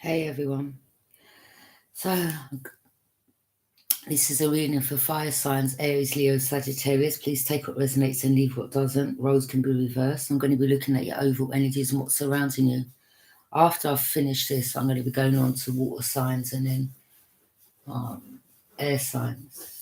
Hey everyone. So this is a reading for fire signs, Aries, Leo, Sagittarius. Please take what resonates and leave what doesn't. Roles can be reversed. I'm going to be looking at your overall energies and what's surrounding you. After I've finished this, I'm going to be going on to water signs and then air signs.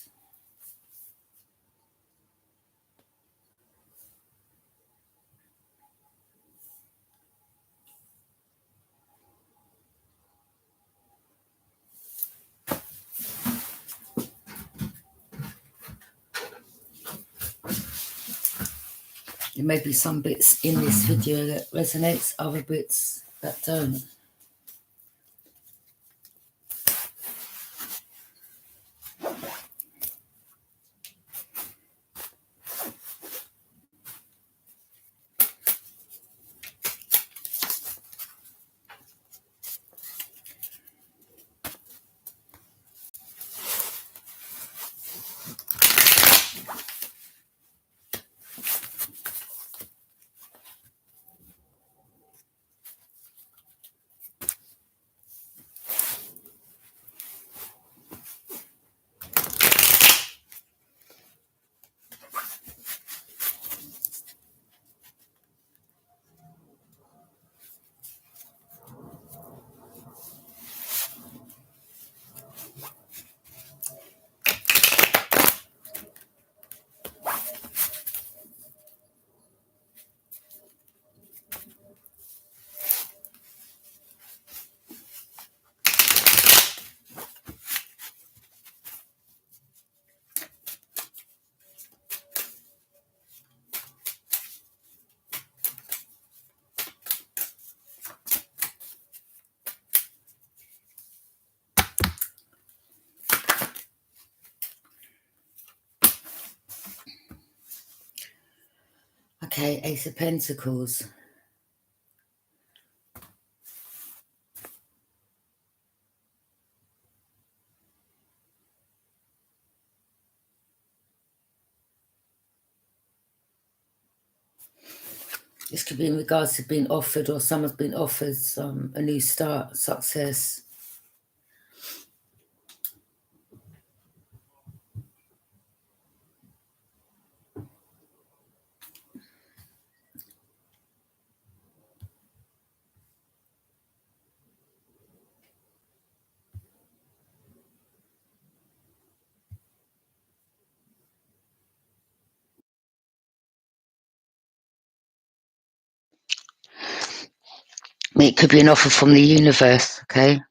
There may be some bits in this video that resonates, other bits that don't. Okay, Ace of Pentacles. This could be in regards to being offered, or someone's been offered a new start, success. I mean, it could be an offer from the universe, okay?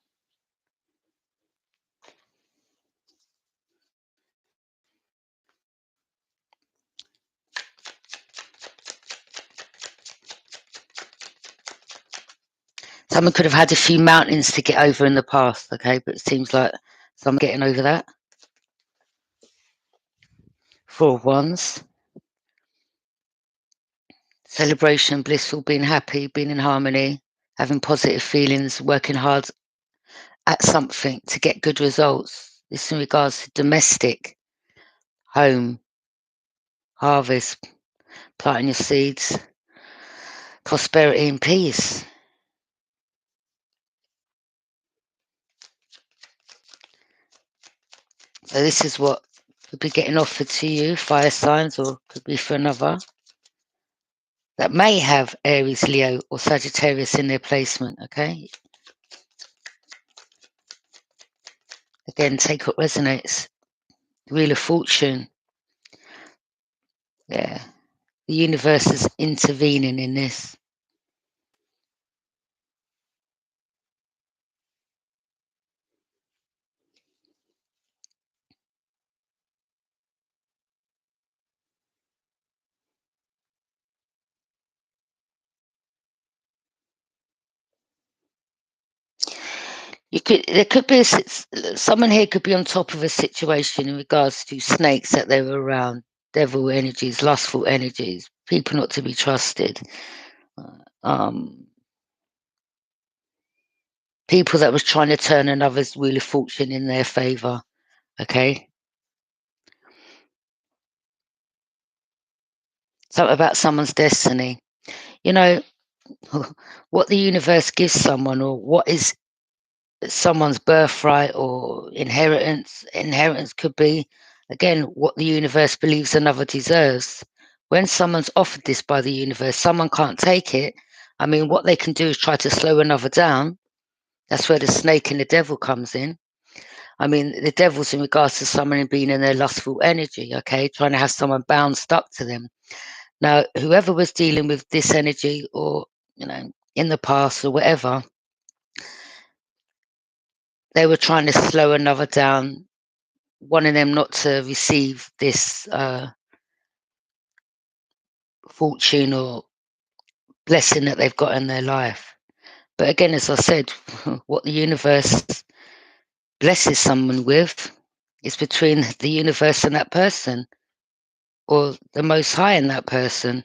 Someone could have had a few mountains to get over in the past, okay? But it seems like someone getting over that. Four of Wands. Celebration, blissful, being happy, being in harmony, having positive feelings, working hard at something to get good results. This in regards to domestic, home, harvest, planting your seeds, prosperity and peace. So this is what could be getting offered to you, fire signs, or could be for another that may have Aries, Leo, or Sagittarius in their placement, okay? Again, take what resonates. Wheel of Fortune. Yeah. The universe is intervening in this. There could be someone here could be on top of a situation in regards to snakes that they were around, devil energies, lustful energies, people not to be trusted, people that was trying to turn another's wheel of fortune in their favor. Okay, something about someone's destiny. You know what the universe gives someone, or what is someone's birthright or inheritance. Inheritance could be, again, what the universe believes another deserves. When someone's offered this by the universe, someone can't take it. I mean, what they can do is try to slow another down. That's where the snake and the devil comes in. I mean, the devil's in regards to someone being in their lustful energy, okay, trying to have someone bound, stuck to them. Now, whoever was dealing with this energy or, in the past or whatever, they were trying to slow another down, wanting them not to receive this fortune or blessing that they've got in their life. But again, as I said, what the universe blesses someone with is between the universe and that person, or the Most High and that person.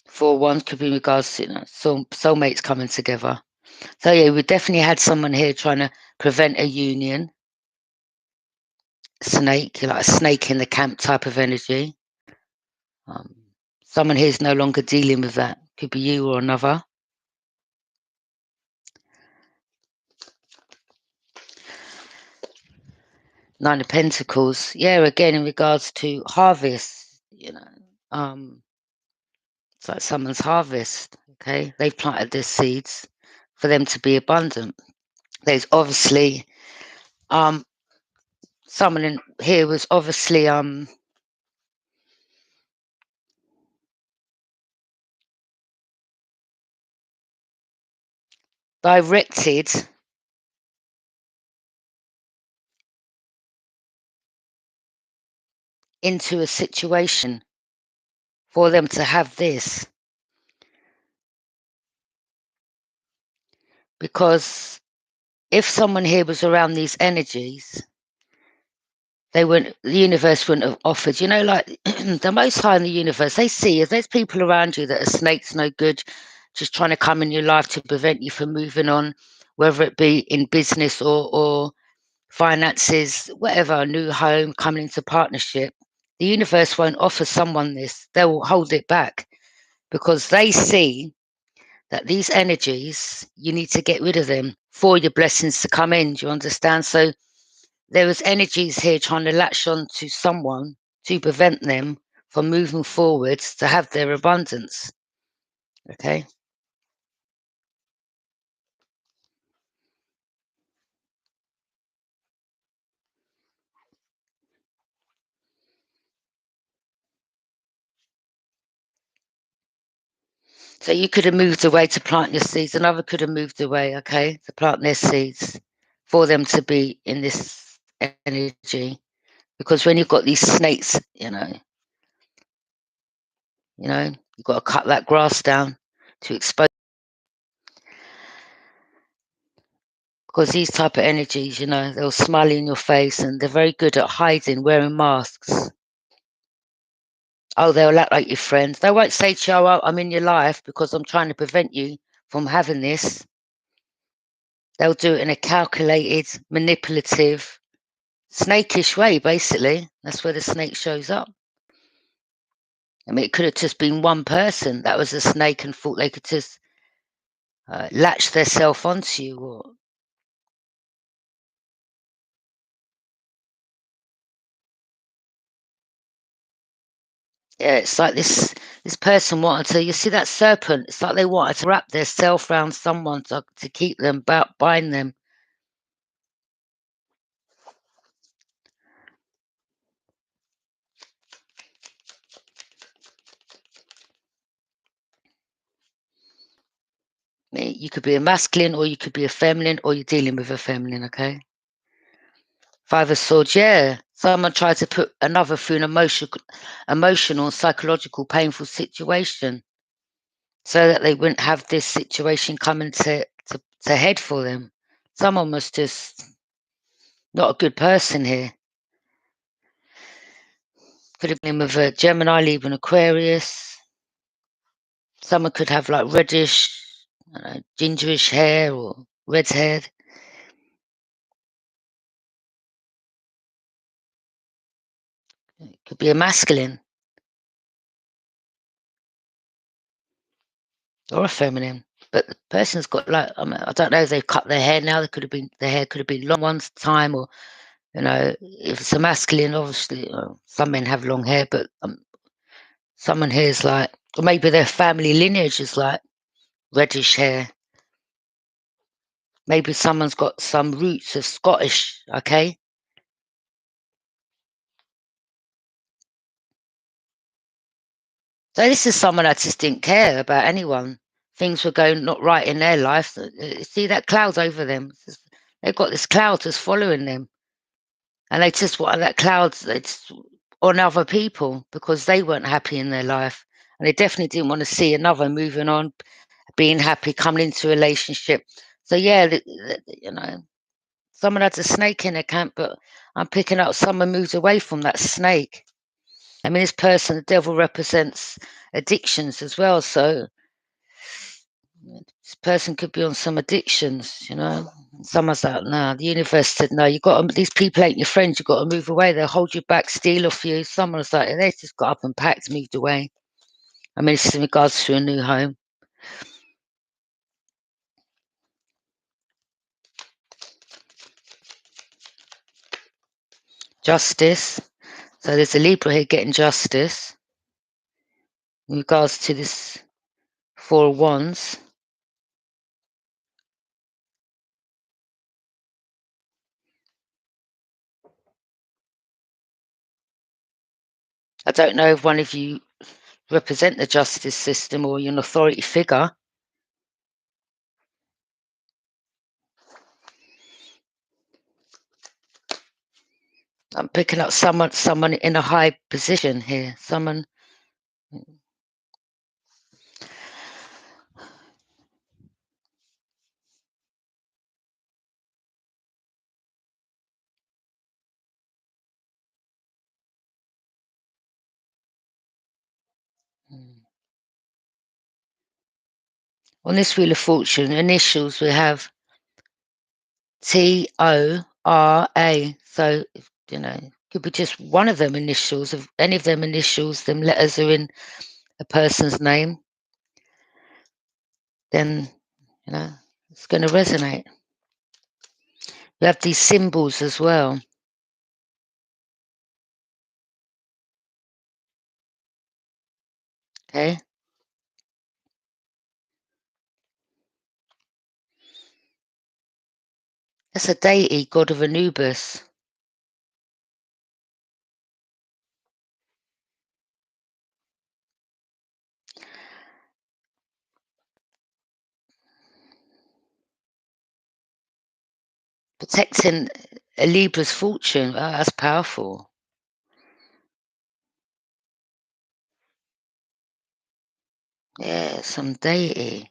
For one, could be in regards to soulmates coming together. So yeah, we definitely had someone here trying to prevent a union. Snake, like a snake in the camp type of energy. Um, someone here is no longer dealing with that. Could be you or another. Nine of Pentacles. Yeah, again, in regards to harvest, it's like someone's harvest, okay? They've planted their seeds for them to be abundant. There's obviously, someone in here was obviously, directed into a situation for them to have this. Because if someone here was around these energies, the universe wouldn't have offered, like the Most High in the universe, they see if there's people around you that are snakes, no good, just trying to come in your life to prevent you from moving on, whether it be in business or finances, whatever, a new home, coming into partnership, the universe won't offer someone this. They will hold it back because they see that these energies, you need to get rid of them for your blessings to come in. Do you understand? So there was energies here trying to latch on to someone to prevent them from moving forwards to have their abundance. Okay. So you could have moved away to plant your seeds. Another could have moved away, okay, to plant their seeds for them to be in this energy. Because when you've got these snakes, you've got to cut that grass down to expose. Because these type of energies, they'll smile in your face and they're very good at hiding, wearing masks. Oh, they'll act like your friends. They won't say to you, oh, I'm in your life because I'm trying to prevent you from having this. They'll do it in a calculated, manipulative, snakish way, basically. That's where the snake shows up. I mean, it could have just been one person that was a snake and thought they could just latch themselves onto you. Or yeah, it's like this person wanted to. You see that serpent? It's like they wanted to wrap their self around someone to keep them, bind them. You could be a masculine or you could be a feminine or you're dealing with a feminine, okay? Five of Swords, yeah. Someone tried to put another through an emotional, psychological, painful situation so that they wouldn't have this situation coming to head for them. Someone was just not a good person here. Could have been with a Gemini, Libra, and Aquarius. Someone could have like reddish, gingerish hair or red haired. It could be a masculine. or a feminine. But the person's got like, I mean, I don't know if they've cut their hair now. They could have been their hair could have been long once time, or if it's a masculine, obviously some men have long hair, but someone here is like, or maybe their family lineage is like reddish hair. Maybe someone's got some roots of Scottish. Okay. So this is someone that just didn't care about anyone. Things were going not right in their life. See that cloud over them. They've got this cloud just following them, and they just want that cloud it's on other people because they weren't happy in their life, and they definitely didn't want to see another moving on, being happy, coming into a relationship. So yeah, someone has a snake in their camp, but I'm picking up someone moves away from that snake. I mean, this person, the devil represents addictions as well. So this person could be on some addictions. Someone's like, no, the universe said, no, these people ain't your friends. You've got to move away. They'll hold you back, steal off you. Someone's like, they just got up and packed, moved away. I mean, this is in regards to a new home. Justice. So there's a Libra here getting justice in regards to this Four of Wands. I don't know if one of you represent the justice system or you're an authority figure. I'm picking up someone in a high position here. Someone. On this Wheel of Fortune, initials we have TORA. So, could be just one of them initials. If any of them initials, them letters are in a person's name, then, it's going to resonate. We have these symbols as well. Okay. That's a deity, god of Anubis. Protecting a Libra's fortune. Oh, that's powerful. Yeah, some deity.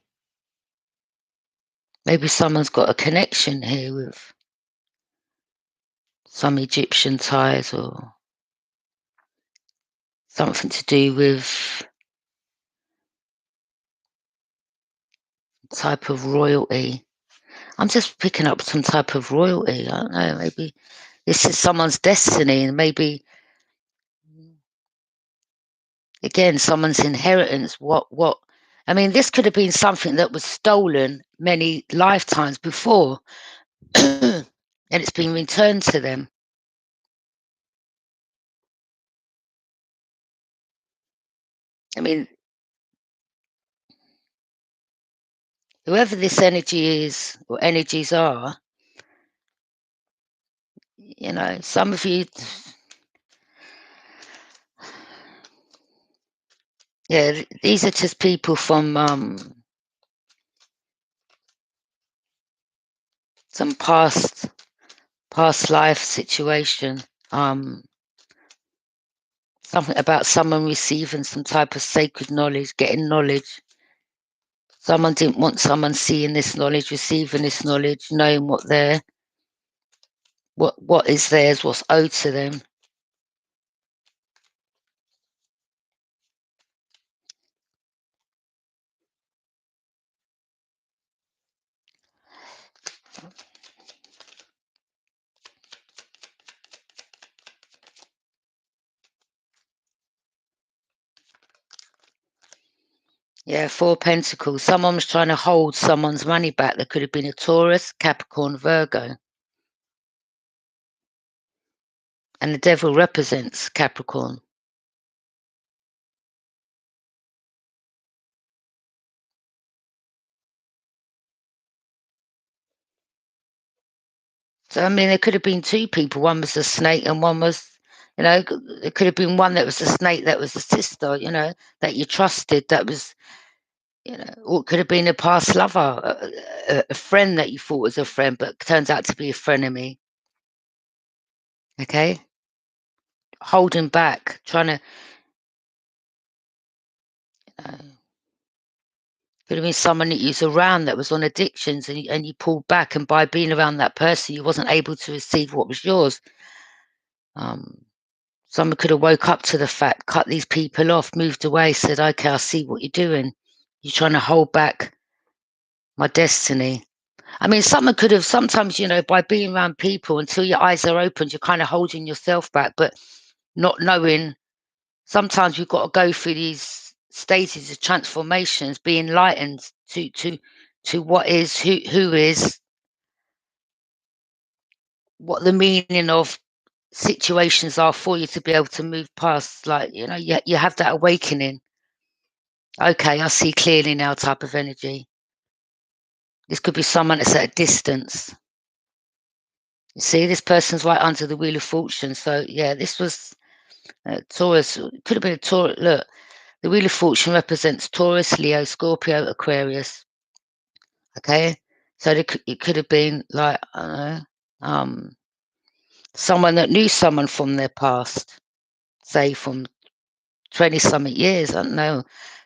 Maybe someone's got a connection here with some Egyptian ties or something to do with type of royalty. I'm just picking up some type of royalty. I don't know, maybe this is someone's destiny, and maybe again someone's inheritance. What I mean, this could have been something that was stolen many lifetimes before and it's been returned to them. I mean, whoever this energy is or energies are, some of you, yeah, these are just people from some past life situation. Something about someone receiving some type of sacred knowledge, getting knowledge. Someone didn't want someone seeing this knowledge, receiving this knowledge, knowing what is theirs, what's owed to them. Yeah, Four Pentacles. Someone was trying to hold someone's money back. There could have been a Taurus, Capricorn, Virgo. And the devil represents Capricorn. So, I mean, there could have been two people. One was a snake and one was, there could have been one that was a snake that was a sister, that you trusted, that was, or it could have been a past lover, a friend that you thought was a friend, but turns out to be a frenemy. Okay? Holding back, trying to, could have been someone that you was around that was on addictions and you pulled back, and by being around that person, you wasn't able to receive what was yours. Someone could have woke up to the fact, cut these people off, moved away, said, okay, I see what you're doing. You're trying to hold back my destiny. I mean, someone could have sometimes, by being around people until your eyes are opened, you're kind of holding yourself back, but not knowing. Sometimes you've got to go through these stages of transformations, be enlightened to what is, who is, what the meaning of situations are for you to be able to move past. Like, you have that awakening. Okay, I see clearly now type of energy. This could be someone that's at a distance. You see, this person's right under the Wheel of Fortune. So, yeah, this was Taurus. It could have been a Taurus. Look, the Wheel of Fortune represents Taurus, Leo, Scorpio, Aquarius. Okay? So it could have been like, I don't know, someone that knew someone from their past, say from 20-something years. I don't know.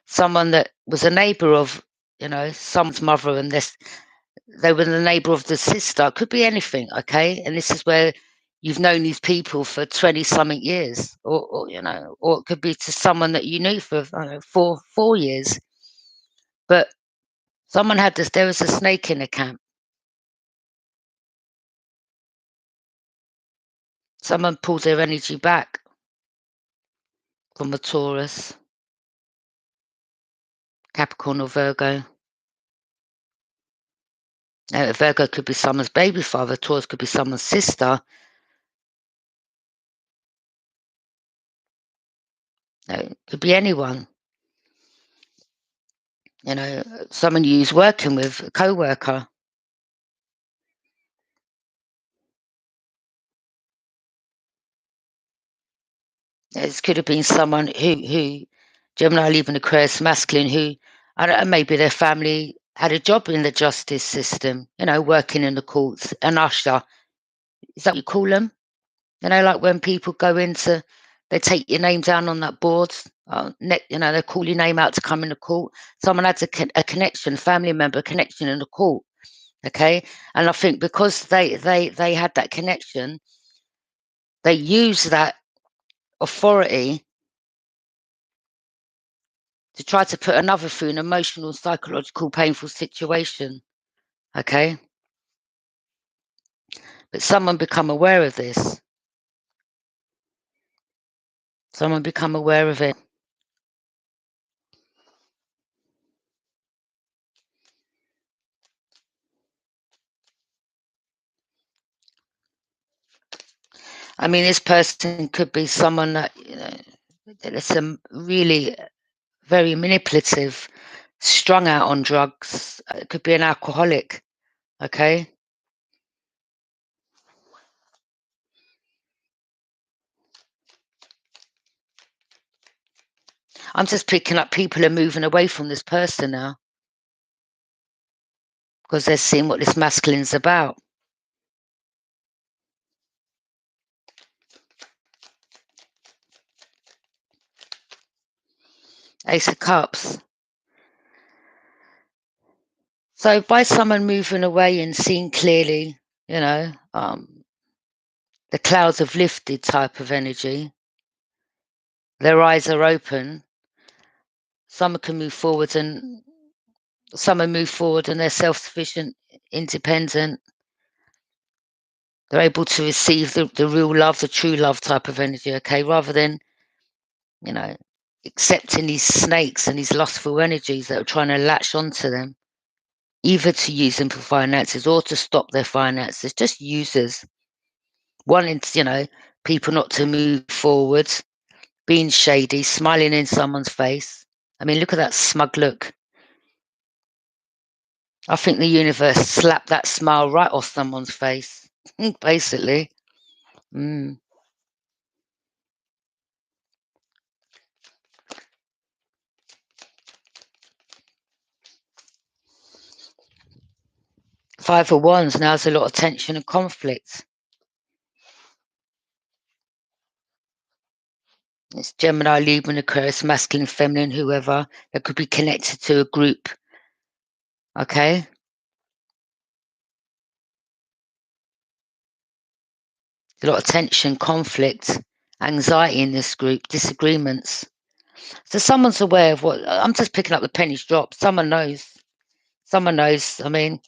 Someone that was a neighbour of, someone's mother, and they were the neighbour of the sister. It could be anything, okay? And this is where you've known these people for 20-something years, or it could be to someone that you knew for, I don't know, 4 years. But someone had this, there was a snake in the camp. Someone pulled their energy back from a Taurus, Capricorn, or Virgo. Virgo could be someone's baby father. Taurus could be someone's sister. It could be anyone. Someone you was working with, a co-worker. This could have been someone who Gemini, even Aquarius, masculine, who, I don't know, maybe their family had a job in the justice system, working in the courts, an usher. Is that what you call them? Like when people go into, they take your name down on that board, they call your name out to come in the court. Someone has a connection, family member connection in the court, okay? And I think because they had that connection, they use that authority to try to put another through an emotional, psychological, painful situation, okay? But someone become aware of this. Someone become aware of it. I mean, this person could be someone that, that's a really very manipulative, strung out on drugs. It could be an alcoholic, okay? I'm just picking up people are moving away from this person now because they're seeing what this masculine's about. Ace of Cups. So by someone moving away and seeing clearly, the clouds have lifted type of energy, their eyes are open, someone can move forward and they're self-sufficient, independent. They're able to receive the real love, the true love type of energy, okay? Rather than, accepting these snakes and these lustful energies that are trying to latch onto them, either to use them for finances or to stop their finances, just users wanting, people not to move forward, being shady, smiling in someone's face. I mean, look at that smug look. I think the universe slapped that smile right off someone's face, basically. Mm. Five of Wands, now there's a lot of tension and conflict. It's Gemini, Libra, Aquarius, masculine, feminine, whoever. That could be connected to a group. Okay? A lot of tension, conflict, anxiety in this group, disagreements. So someone's aware of what, I'm just picking up the pennies drop. Someone knows. Someone knows. I mean,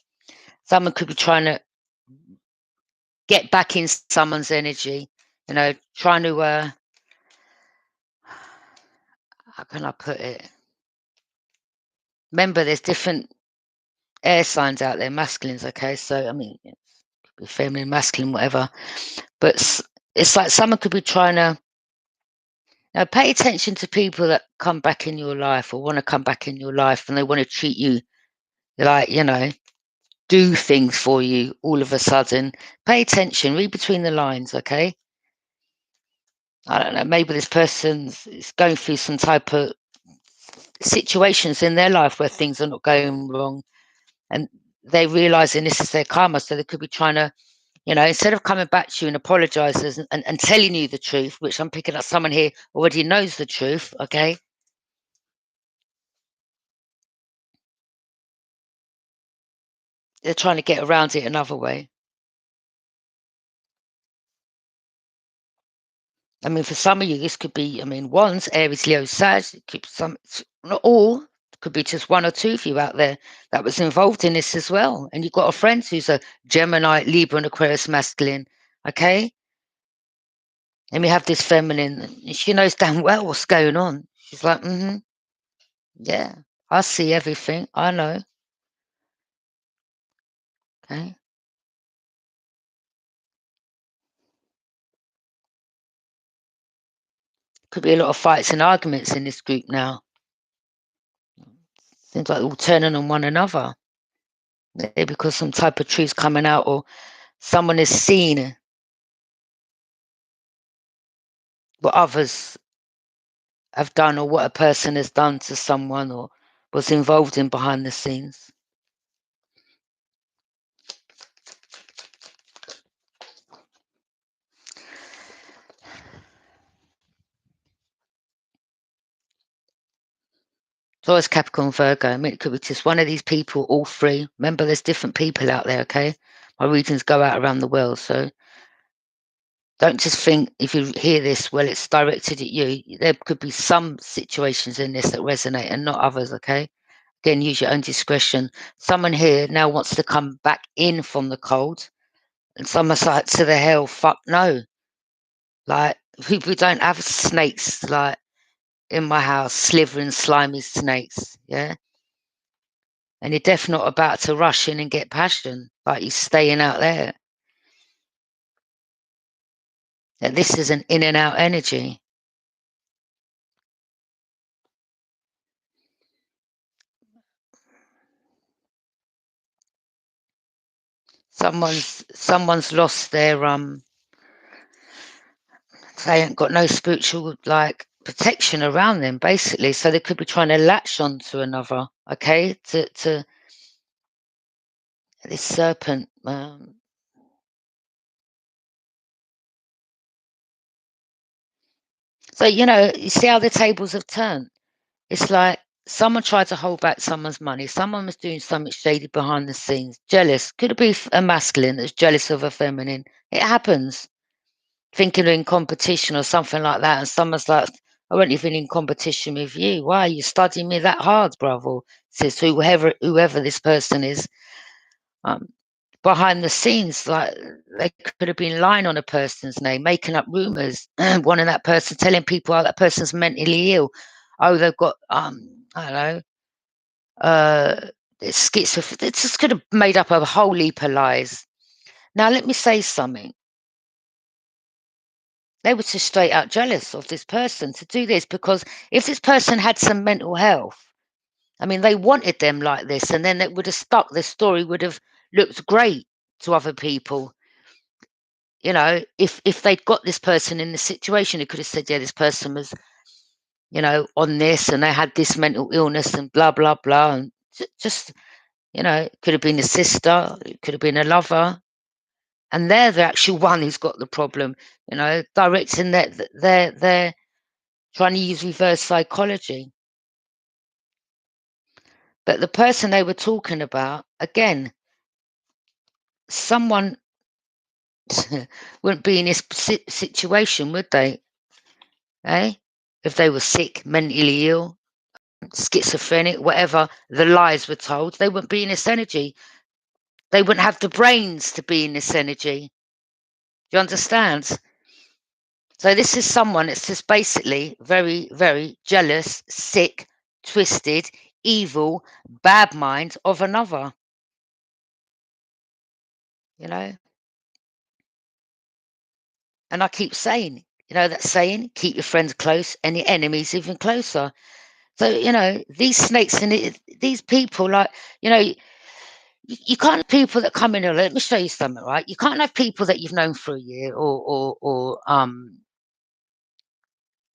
someone could be trying to get back in someone's energy, trying to, how can I put it? Remember, there's different air signs out there, masculines, okay? So, I mean, it could be feminine, masculine, whatever. But it's like someone could be trying to, pay attention to people that come back in your life or want to come back in your life, and they want to treat you like, do things for you all of a sudden. Pay attention, read between the lines, okay? I don't know, maybe this person is going through some type of situations in their life where things are not going wrong, and they realizing this is their karma, so they could be trying to, instead of coming back to you and apologizes and telling you the truth, which I'm picking up someone here already knows the truth, okay? They're trying to get around it another way. I mean, for some of you, this could be, Wands, Aries, Leo, Sag, it could be not all, it could be just one or two of you out there that was involved in this as well. And you've got a friend who's a Gemini, Libra, and Aquarius masculine, okay? And we have this feminine, and she knows damn well what's going on. She's like, yeah, I see everything. I know, okay? Could be a lot of fights and arguments in this group now. Seems like they're all turning on one another. Maybe because some type of truth's coming out, or someone has seen what others have done, or what a person has done to someone, or was involved in behind the scenes. So it's Capricorn, Virgo. I mean, it could be just one of these people, all three. Remember, there's different people out there, okay? My readings go out around the world, so don't just think if you hear this, well, it's directed at you. There could be some situations in this that resonate and not others, okay? Again, use your own discretion. Someone here now wants to come back in from the cold, and someone's like, to the hell, fuck no. Like, we don't have snakes, like, in my house, slithering, slimy snakes, yeah? And you're definitely not about to rush in and get passion, like you're staying out there. And this is an in and out energy. Someone's lost their they ain't got no spiritual like protection around them, basically. So they could be trying to latch on to another, okay, to this serpent. So you see how the tables have turned. It's like someone tried to hold back someone's money. Someone was doing something shady behind the scenes. Jealous. Could it be a masculine that's jealous of a feminine? It happens. Thinking in competition or something like that, and someone's like, I wasn't even in competition with you. Why are you studying me that hard, bravo? Says whoever this person is. Behind the scenes, like they could have been lying on a person's name, making up rumors, wanting that person, telling people how that person's mentally ill. Oh, they've got, I don't know, it's schizophrenia. It just could have made up a whole heap of lies. Now, let me say something. They were just straight out jealous of this person to do this, because if this person had some mental health, I mean, they wanted them like this, and then it would have stuck. The story would have looked great to other people. You know, if they'd got this person in the situation, it could have said, yeah, this person was, you know, on this, and they had this mental illness and blah, blah, blah. And just, you know, it could have been a sister, it could have been a lover. And they're the actual one who's got the problem, you know, directing that they're trying to use reverse psychology. But the person they were talking about, again, someone wouldn't be in this situation, would they? Eh? If they were sick, mentally ill, schizophrenic, whatever the lies were told, they wouldn't be in this energy. They wouldn't have the brains to be in this energy. Do you understand? So this is someone that's just basically very, very jealous, sick, twisted, evil, bad mind of another. You know? And I keep saying, you know, that saying, keep your friends close and your enemies even closer. So, you know, these snakes and these people, like, you know, you can't have people that come in and let me show you something, right? You can't have people that you've known for a year or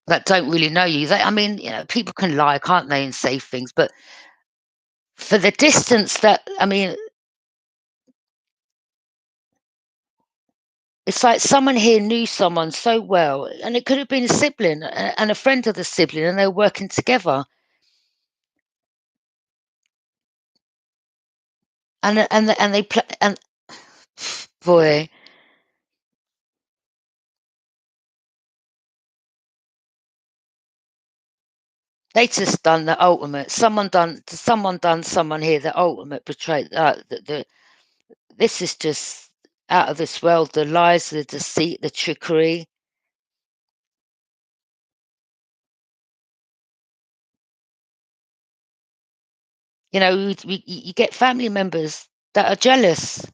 that don't really know you. I mean, you know, people can lie, can't they, and say things, but for the distance that, I mean, it's like someone here knew someone so well, and it could have been a sibling and a friend of the sibling, and they were working together. And they play, and boy, they just done the ultimate. Someone done someone here the ultimate betrayal. This is just out of this world. The lies, the deceit, the trickery. You know, you get family members that are jealous,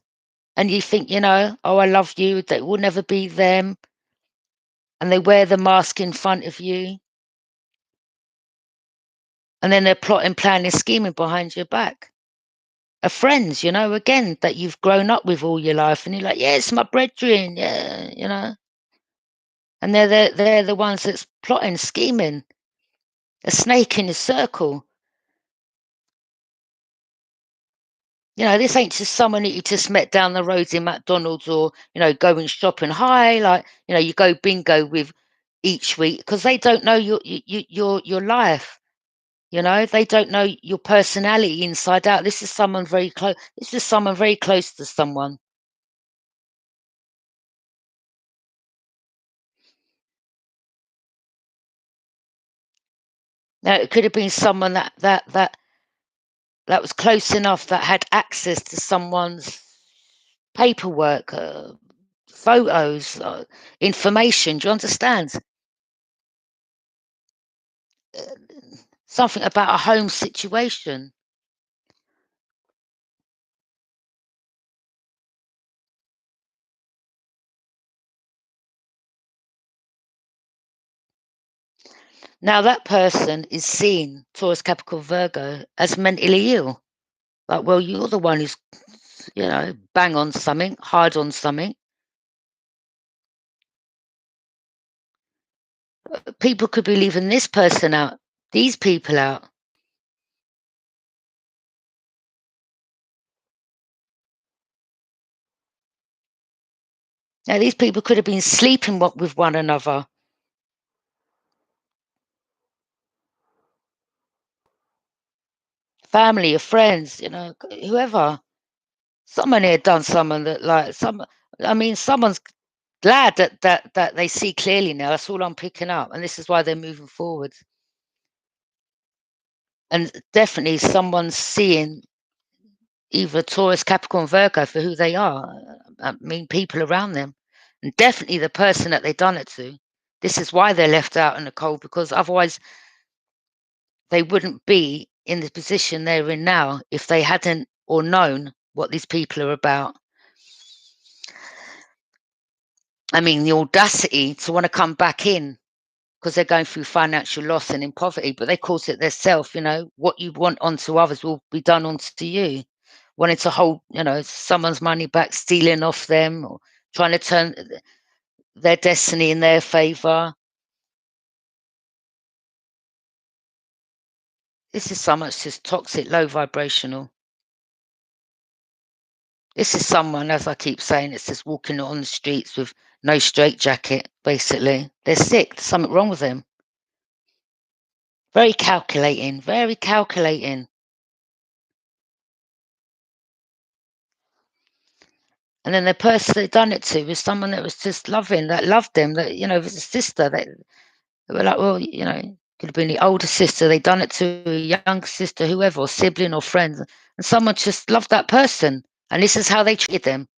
and you think, you know, oh, I love you. That will never be them, and they wear the mask in front of you, and then they're plotting, planning, scheming behind your back. Are friends, you know, again that you've grown up with all your life, and you're like, yeah, it's my brethren, yeah, you know, and they're the ones that's plotting, scheming, a snake in a circle. You know, this ain't just someone that you just met down the road in McDonald's or, you know, going shopping. Hi, like, you know, you go bingo with each week because they don't know your life. You know, they don't know your personality inside out. This is someone very close. This is someone very close to someone. Now, it could have been someone that was close enough that had access to someone's paperwork, photos, information. Do you understand? Uh, Something about a home situation. Now that person is seen, Taurus, Capricorn, Virgo, as mentally ill. Like, well, you're the one who's, you know, bang on something, hard on something. People could be leaving this person out, these people out. Now, these people could have been sleeping with one another, family or friends, you know, whoever. Someone here done someone that, like, I mean, someone's glad that they see clearly now. That's all I'm picking up, and this is why they're moving forward. And definitely, someone's seeing either Taurus, Capricorn, Virgo for who they are. I mean, people around them, and definitely the person that they done it to. This is why they're left out in the cold, because otherwise, they wouldn't be in the position they're in now if they hadn't or known what these people are about. I mean, the audacity to want to come back in because they're going through financial loss and in poverty, but they cause it themselves. What you want onto others will be done onto you. Wanting to hold, someone's money back, stealing off them, or trying to turn their destiny in their favor. This is so much just toxic, low vibrational. This is someone, as I keep saying, it's just walking on the streets with no straitjacket, basically. They're sick. There's something wrong with them. Very calculating, very calculating. And then the person they done it to was someone that was just loving, that loved them, that, was a sister. They were like, well, could have been the older sister. They done it to a younger sister, whoever, or sibling or friend. And someone just loved that person. And this is how they treated them.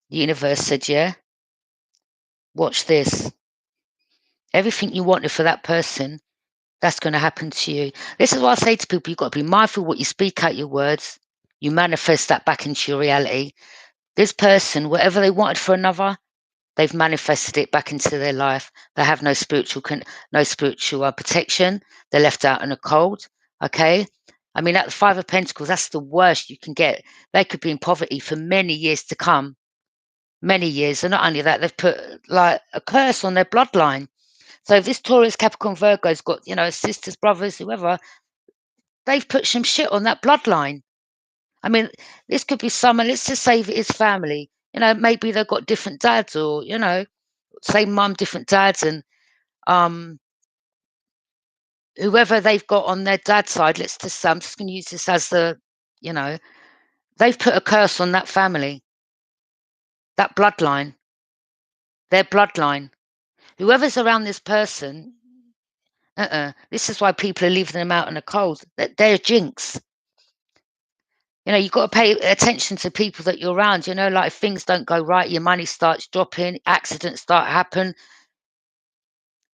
The universe said, yeah, watch this. Everything you wanted for that person, that's going to happen to you. This is why I say to people, you've got to be mindful what you speak out your words. You manifest that back into your reality. This person, whatever they wanted for another, they've manifested it back into their life. They have no spiritual protection. They're left out in the cold. Okay. I mean, at the Five of Pentacles, that's the worst you can get. They could be in poverty for many years to come. Many years. And not only that, they've put like a curse on their bloodline. So if this Taurus, Capricorn, Virgo's got, sisters, brothers, whoever, they've put some shit on that bloodline. I mean, this could be someone, let's just say it's family. Maybe they've got different dads or, same mum, different dads. And whoever they've got on their dad's side, I'm just going to use this as they've put a curse on that family, that bloodline, their bloodline. Whoever's around this person, this is why people are leaving them out in the cold. They're a jinx. You've got to pay attention to people that you're around. Like if things don't go right, your money starts dropping, accidents start happen.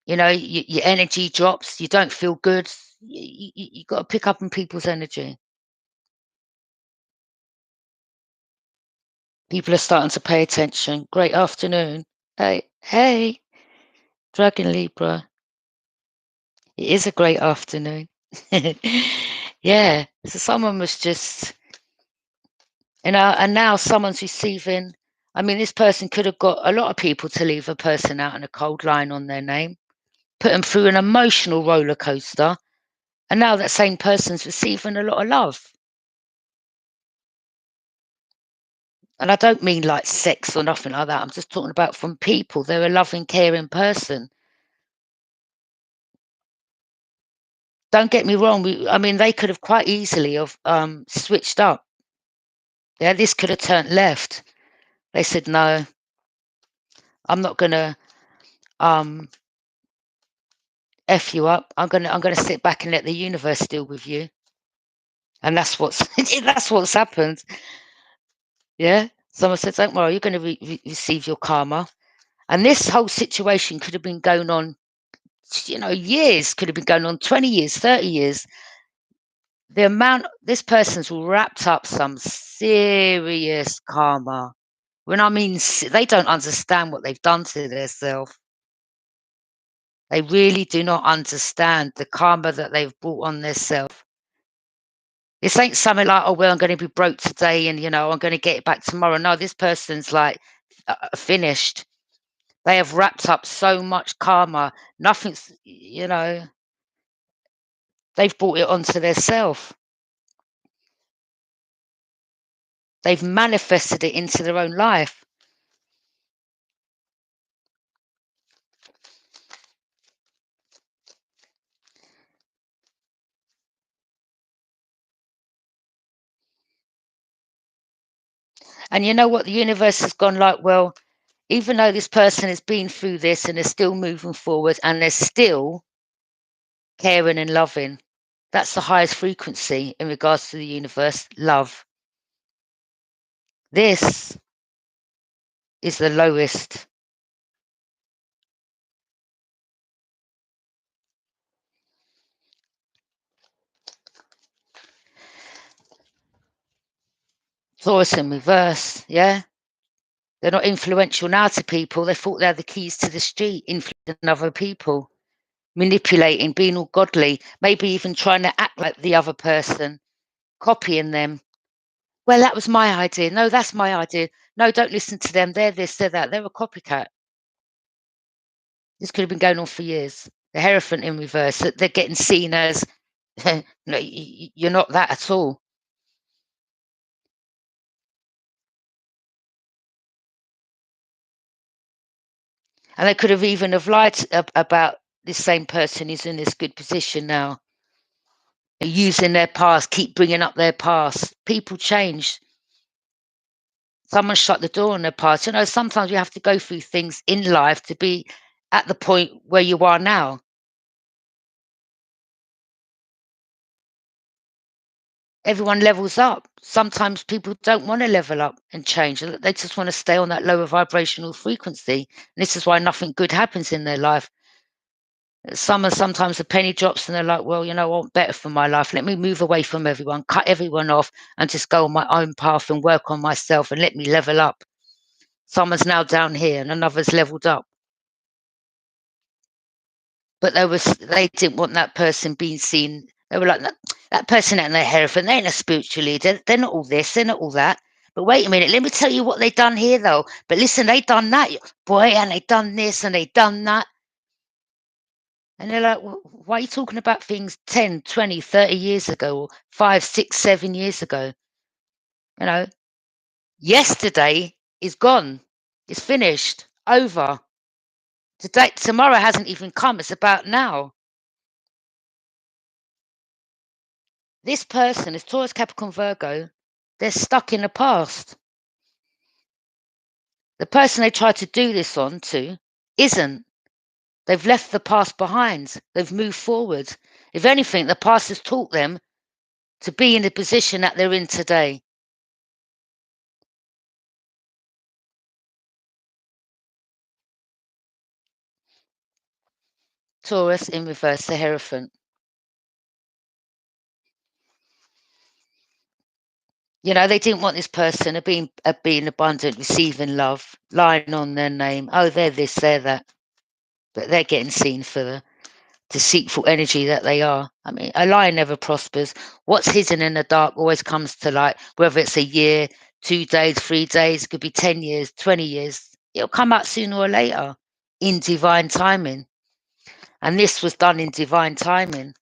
Your energy drops. You don't feel good. You got to pick up on people's energy. People are starting to pay attention. Great afternoon. Hey, Dragon Libra. It is a great afternoon. Yeah. So someone was just, and now someone's receiving. I mean, this person could have got a lot of people to leave a person out in a cold line on their name, put them through an emotional roller coaster. And now that same person's receiving a lot of love. And I don't mean like sex or nothing like that. I'm just talking about from people. They're a loving, caring person. Don't get me wrong. They could have quite easily have switched up. Yeah, this could have turned left. They said, no, I'm not going to F you up. I'm gonna sit back and let the universe deal with you. And that's what's happened. Yeah. Someone said, don't worry, you're going to receive your karma. And this whole situation could have been going on, years, could have been going on 20 years, 30 years. The amount, this person's wrapped up some serious karma. When I mean, they don't understand what they've done to themselves. They really do not understand the karma that they've brought on themselves. This ain't something like, oh, well, I'm going to be broke today and, I'm going to get it back tomorrow. No, this person's like finished. They have wrapped up so much karma. Nothing's, they've brought it onto their self. They've manifested it into their own life. And you know what? The universe has gone like, well, even though this person has been through this and is still moving forward and they're still caring and loving, that's the highest frequency in regards to the universe, love. This is the lowest. Taurus in reverse, yeah. They're not influential now to people. They thought they had the keys to the street, influencing other people, manipulating, being all godly, maybe even trying to act like the other person, copying them. Well, that was my idea. No, that's my idea. No, don't listen to them. They're this, they're that. They're a copycat. This could have been going on for years. The Hierophant in reverse, that they're getting seen as, no, you're not that at all. And they could have even have lied about this same person who's in this good position now, using their past, keep bringing up their past. People change. Someone shut the door on their past. You know, sometimes you have to go through things in life to be at the point where you are now. Everyone levels up. Sometimes people don't want to level up and change. They just want to stay on that lower vibrational frequency. And this is why nothing good happens in their life. Sometimes the penny drops and they're like, well, you know, I want better for my life. Let me move away from everyone, cut everyone off, and just go on my own path and work on myself and let me level up. Someone's now down here and another's leveled up. But they didn't want that person being seen. They were like, that person ain't their Hereford, they ain't a spiritual leader. They're not all this, they're not all that. But wait a minute, let me tell you what they done here though. But listen, they done that, boy, and they done this and they done that. And they're like, well, why are you talking about things 10, 20, 30 years ago, or 5, 6, 7 years ago? You know, yesterday is gone. It's finished, over. Today, tomorrow hasn't even come. It's about now. This person is Taurus, Capricorn, Virgo. They're stuck in the past. The person they tried to do this on to isn't. They've left the past behind. They've moved forward. If anything, the past has taught them to be in the position that they're in today. Taurus in reverse, the Hierophant. You know, they didn't want this person being abundant, receiving love, lying on their name. Oh, they're this, they're that. But they're getting seen for the deceitful energy that they are. I mean, a lie never prospers. What's hidden in the dark always comes to light, whether it's a year, 2 days, 3 days, it could be 10 years, 20 years. It'll come out sooner or later in divine timing. And this was done in divine timing.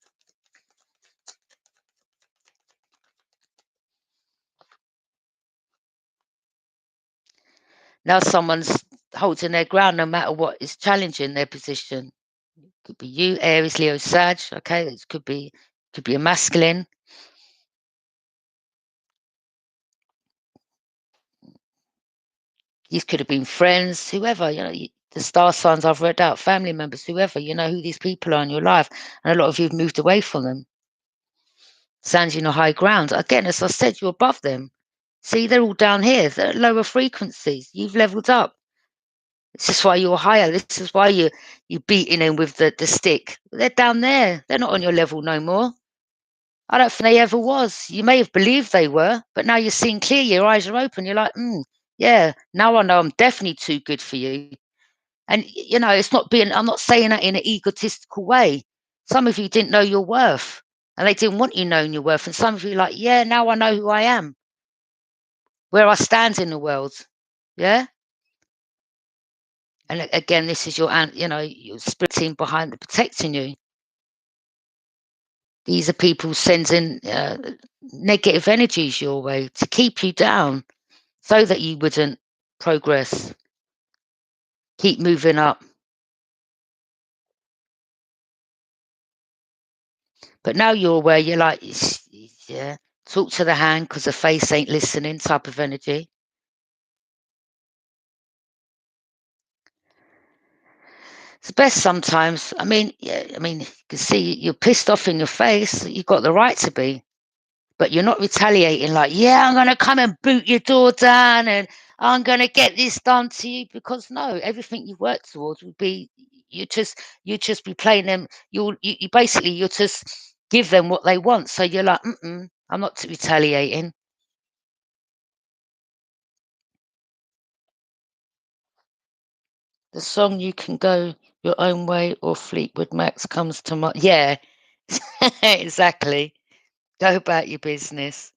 Now someone's holding their ground no matter what is challenging their position. Could be you, Aries, Leo, Sag. Okay, it could be a masculine. These could have been friends, whoever. You know, the star signs I've read out, family members, whoever. You know who these people are in your life, and a lot of you have moved away from them. Standing on high ground again, as I said, you're above them. See, they're all down here. They're at lower frequencies. You've leveled up. This is why you're higher. This is why you're beating them with the stick. They're down there. They're not on your level no more. I don't think they ever was. You may have believed they were, but now you're seeing clear. Your eyes are open. You're like, yeah, now I know I'm definitely too good for you. And you know, I'm not saying that in an egotistical way. Some of you didn't know your worth and they didn't want you knowing your worth. And some of you are like, yeah, now I know who I am, where I stand in the world. Yeah. And again, this is your spirit team behind the protecting you. These are people sending negative energies your way to keep you down so that you wouldn't progress, keep moving up. But now you're aware, you're like, yeah, talk to the hand because the face ain't listening type of energy. It's best sometimes. I mean, yeah, I mean, you can see you're pissed off in your face. You've got the right to be, but you're not retaliating like, yeah, I'm going to come and boot your door down and I'm going to get this done to you. Because no, everything you work towards would be, you just be playing them. You basically, you'll just give them what they want. So you're like, I'm not retaliating. The song "You Can Go Your Own Way" or Fleetwood Mac's comes to mind. Yeah, exactly. Go about your business.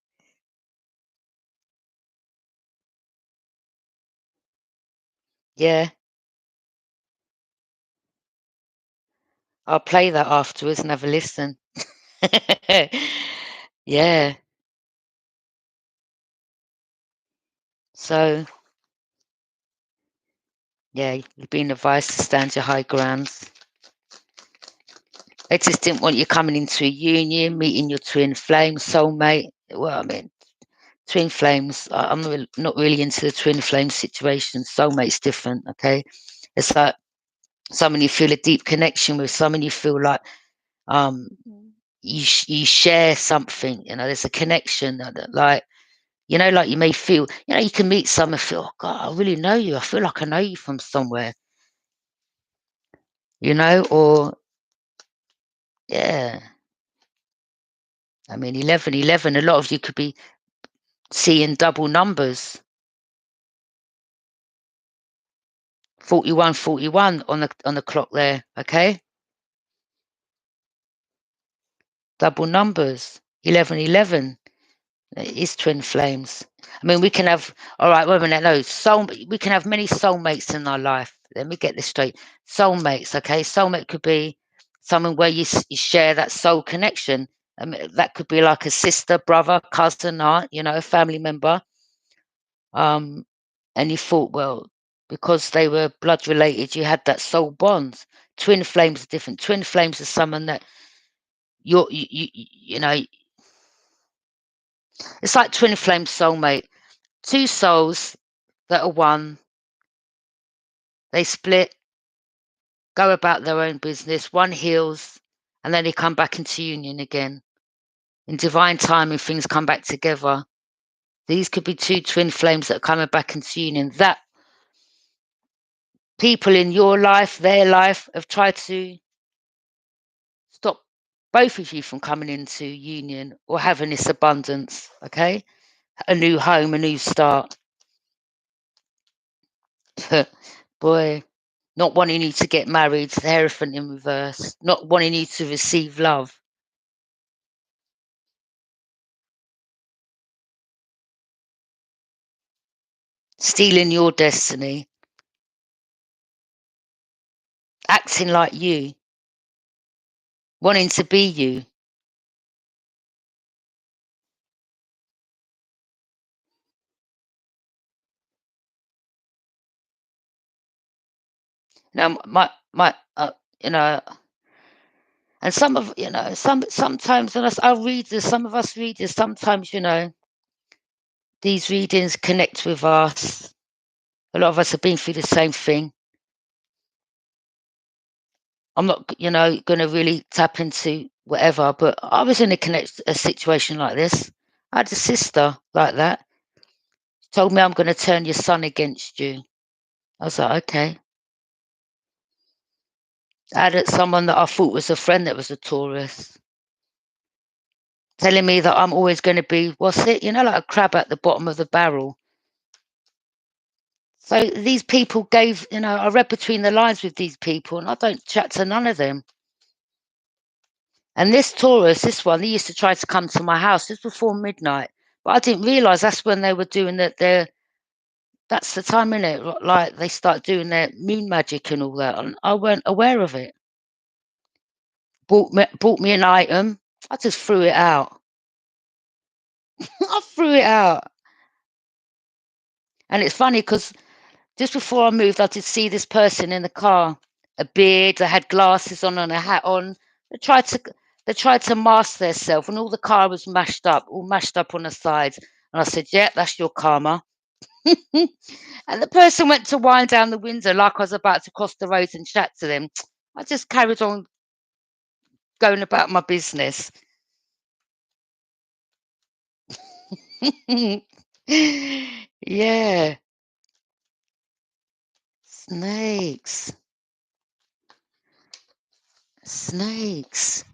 Yeah, I'll play that afterwards and have a listen. Yeah. So, yeah, you've been advised to stand your high grounds. They just didn't want you coming into a union, meeting your twin flame, soulmate. Well, I mean, twin flames, I'm not really into the twin flame situation. Soulmate's different, okay? It's like someone you feel a deep connection with, someone you feel like um, you share something, there's a connection like, like you may feel, you can meet someone and feel, oh God, I really know you. I feel like I know you from somewhere, or yeah. I mean, 11, 11, a lot of you could be seeing double numbers. 41, 41 on the clock there, okay? Double numbers. 11, 11. It is twin flames. I mean, we can have, all right, wait a minute, no, we can have many soulmates in our life. Let me get this straight. Soulmates, okay? Soulmate could be someone where you share that soul connection. I mean, that could be like a sister, brother, cousin, aunt, a family member. And you thought, well, because they were blood related, you had that soul bond. Twin flames are different. Twin flames are someone that you know, it's like twin flame soulmate. Two souls that are one, they split, go about their own business, one heals, and then they come back into union again. In divine timing, things come back together. These could be two twin flames that are coming back into union. That people in your life, their life, have tried to stop both of you from coming into union or having this abundance, okay? A new home, a new start. Boy, not wanting you to get married, the Hierophant in reverse, not wanting you to receive love. Stealing your destiny, acting like you, wanting to be you. Now, my, you know, and some of, sometimes, and I'll read this, some of us readers, sometimes, these readings connect with us. A lot of us have been through the same thing. I'm not, going to really tap into whatever, but I was in a situation like this. I had a sister like that. She told me, I'm going to turn your son against you. I was like, okay. I had someone that I thought was a friend that was a Taurus telling me that I'm always going to be, what's it, like a crab at the bottom of the barrel. So these people gave, I read between the lines with these people and I don't chat to none of them. And this Taurus, this one, they used to try to come to my house just before midnight. But I didn't realise that's when they were doing that's the time, innit? Like they start doing their moon magic and all that. And I weren't aware of it. Bought me an item. I just threw it out. I threw it out. And it's funny because just before I moved, I did see this person in the car, a beard, they had glasses on and a hat on. They tried to they tried to mask themselves, and all the car was all mashed up on the sides. And I said, "Yeah, that's your karma." And the person went to wind down the window like I was about to cross the road and chat to them. I just carried on going about my business. Yeah, snakes, snakes.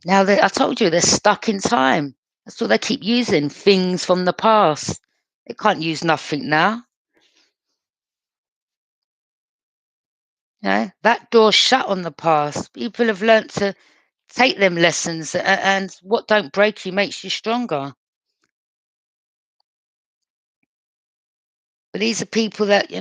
Now I told you they're stuck in time. That's what they keep using, things from the past. They can't use nothing now. That door's shut on the past. People have learnt to take them lessons, and what don't break you makes you stronger. But these are people that,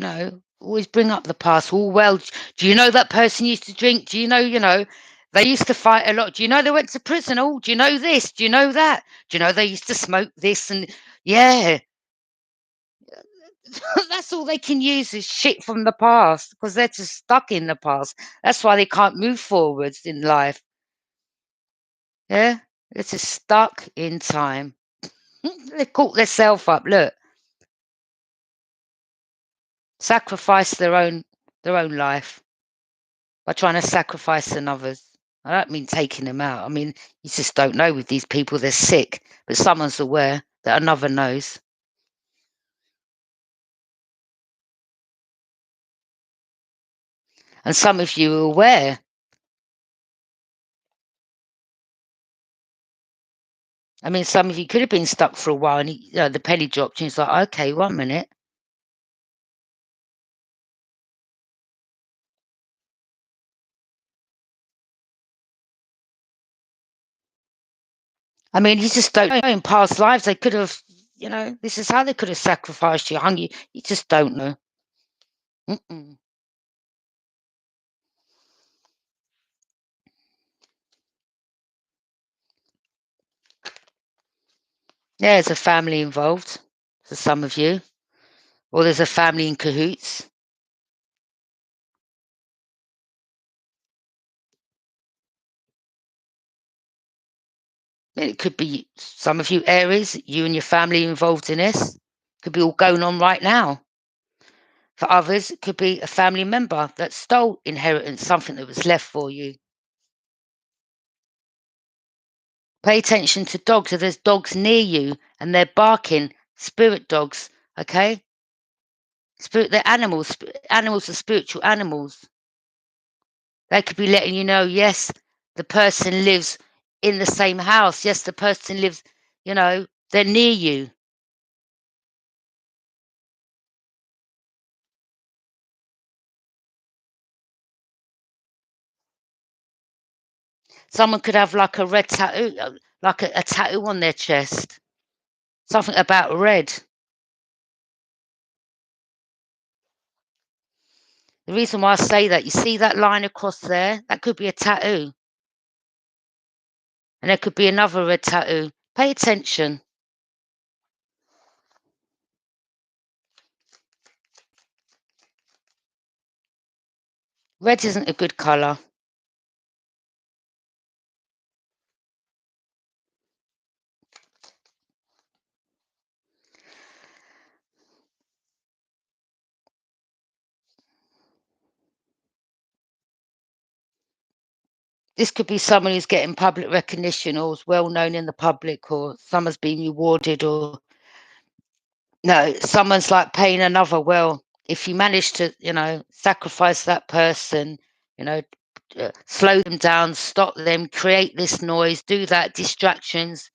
always bring up the past. Oh, well, do you know that person used to drink? Do you know, they used to fight a lot. Do you know they went to prison? Oh, do you know this? Do you know that? Do you know they used to smoke this? And yeah, that's all they can use is shit from the past because they're just stuck in the past. That's why they can't move forwards in life. Yeah, they're just stuck in time. They caught themselves up. Look, sacrifice their own life by trying to sacrifice another's. I don't mean taking them out. I mean, you just don't know with these people. They're sick, but someone's aware that another knows. And some of you are aware. I mean, some of you could have been stuck for a while and the penny dropped and it's like, okay, 1 minute. I mean, you just don't know. In past lives, they could have, this is how they could have sacrificed you, hung you. You just don't know. Mm-mm. Yeah, there's a family involved for some of you, or there's a family in cahoots. It could be some of you Aries, you and your family involved in this. Could be all going on right now. For others, it could be a family member that stole inheritance, something that was left for you. Pay attention to dogs. If there's dogs near you and they're barking, spirit dogs, okay? They're animals. Animals are spiritual animals. They could be letting you know, yes, the person lives in the same house. Yes, the person lives, they're near you. Someone could have like a red tattoo, like a tattoo on their chest. Something about red. The reason why I say that, you see that line across there? That could be a tattoo. And there could be another red tattoo. Pay attention. Red isn't a good colour. This could be someone who's getting public recognition or is well known in the public, or someone's being rewarded, or no, someone's like paying another. Well, if you manage to, sacrifice that person, you know, slow them down, stop them, create this noise, do that, distractions,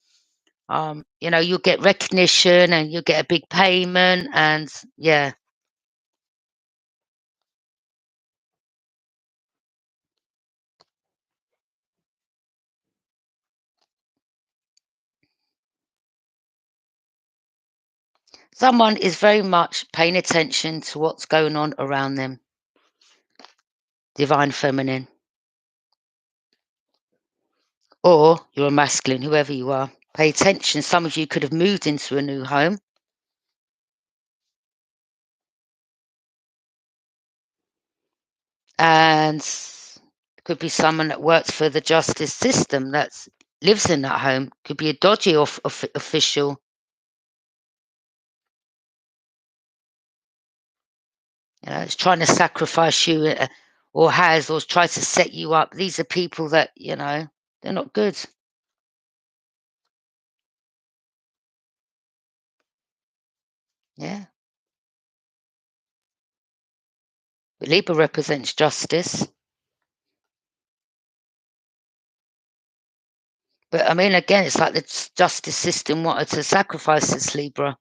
you'll get recognition and you'll get a big payment. And yeah, someone is very much paying attention to what's going on around them. Divine feminine. Or you're a masculine, whoever you are. Pay attention. Some of you could have moved into a new home. And it could be someone that works for the justice system that lives in that home. Could be a dodgy official. It's trying to sacrifice you, or has, or tries to set you up. These are people that, they're not good. Yeah. But Libra represents justice. But I mean, again, it's like the justice system wanted to sacrifice this Libra.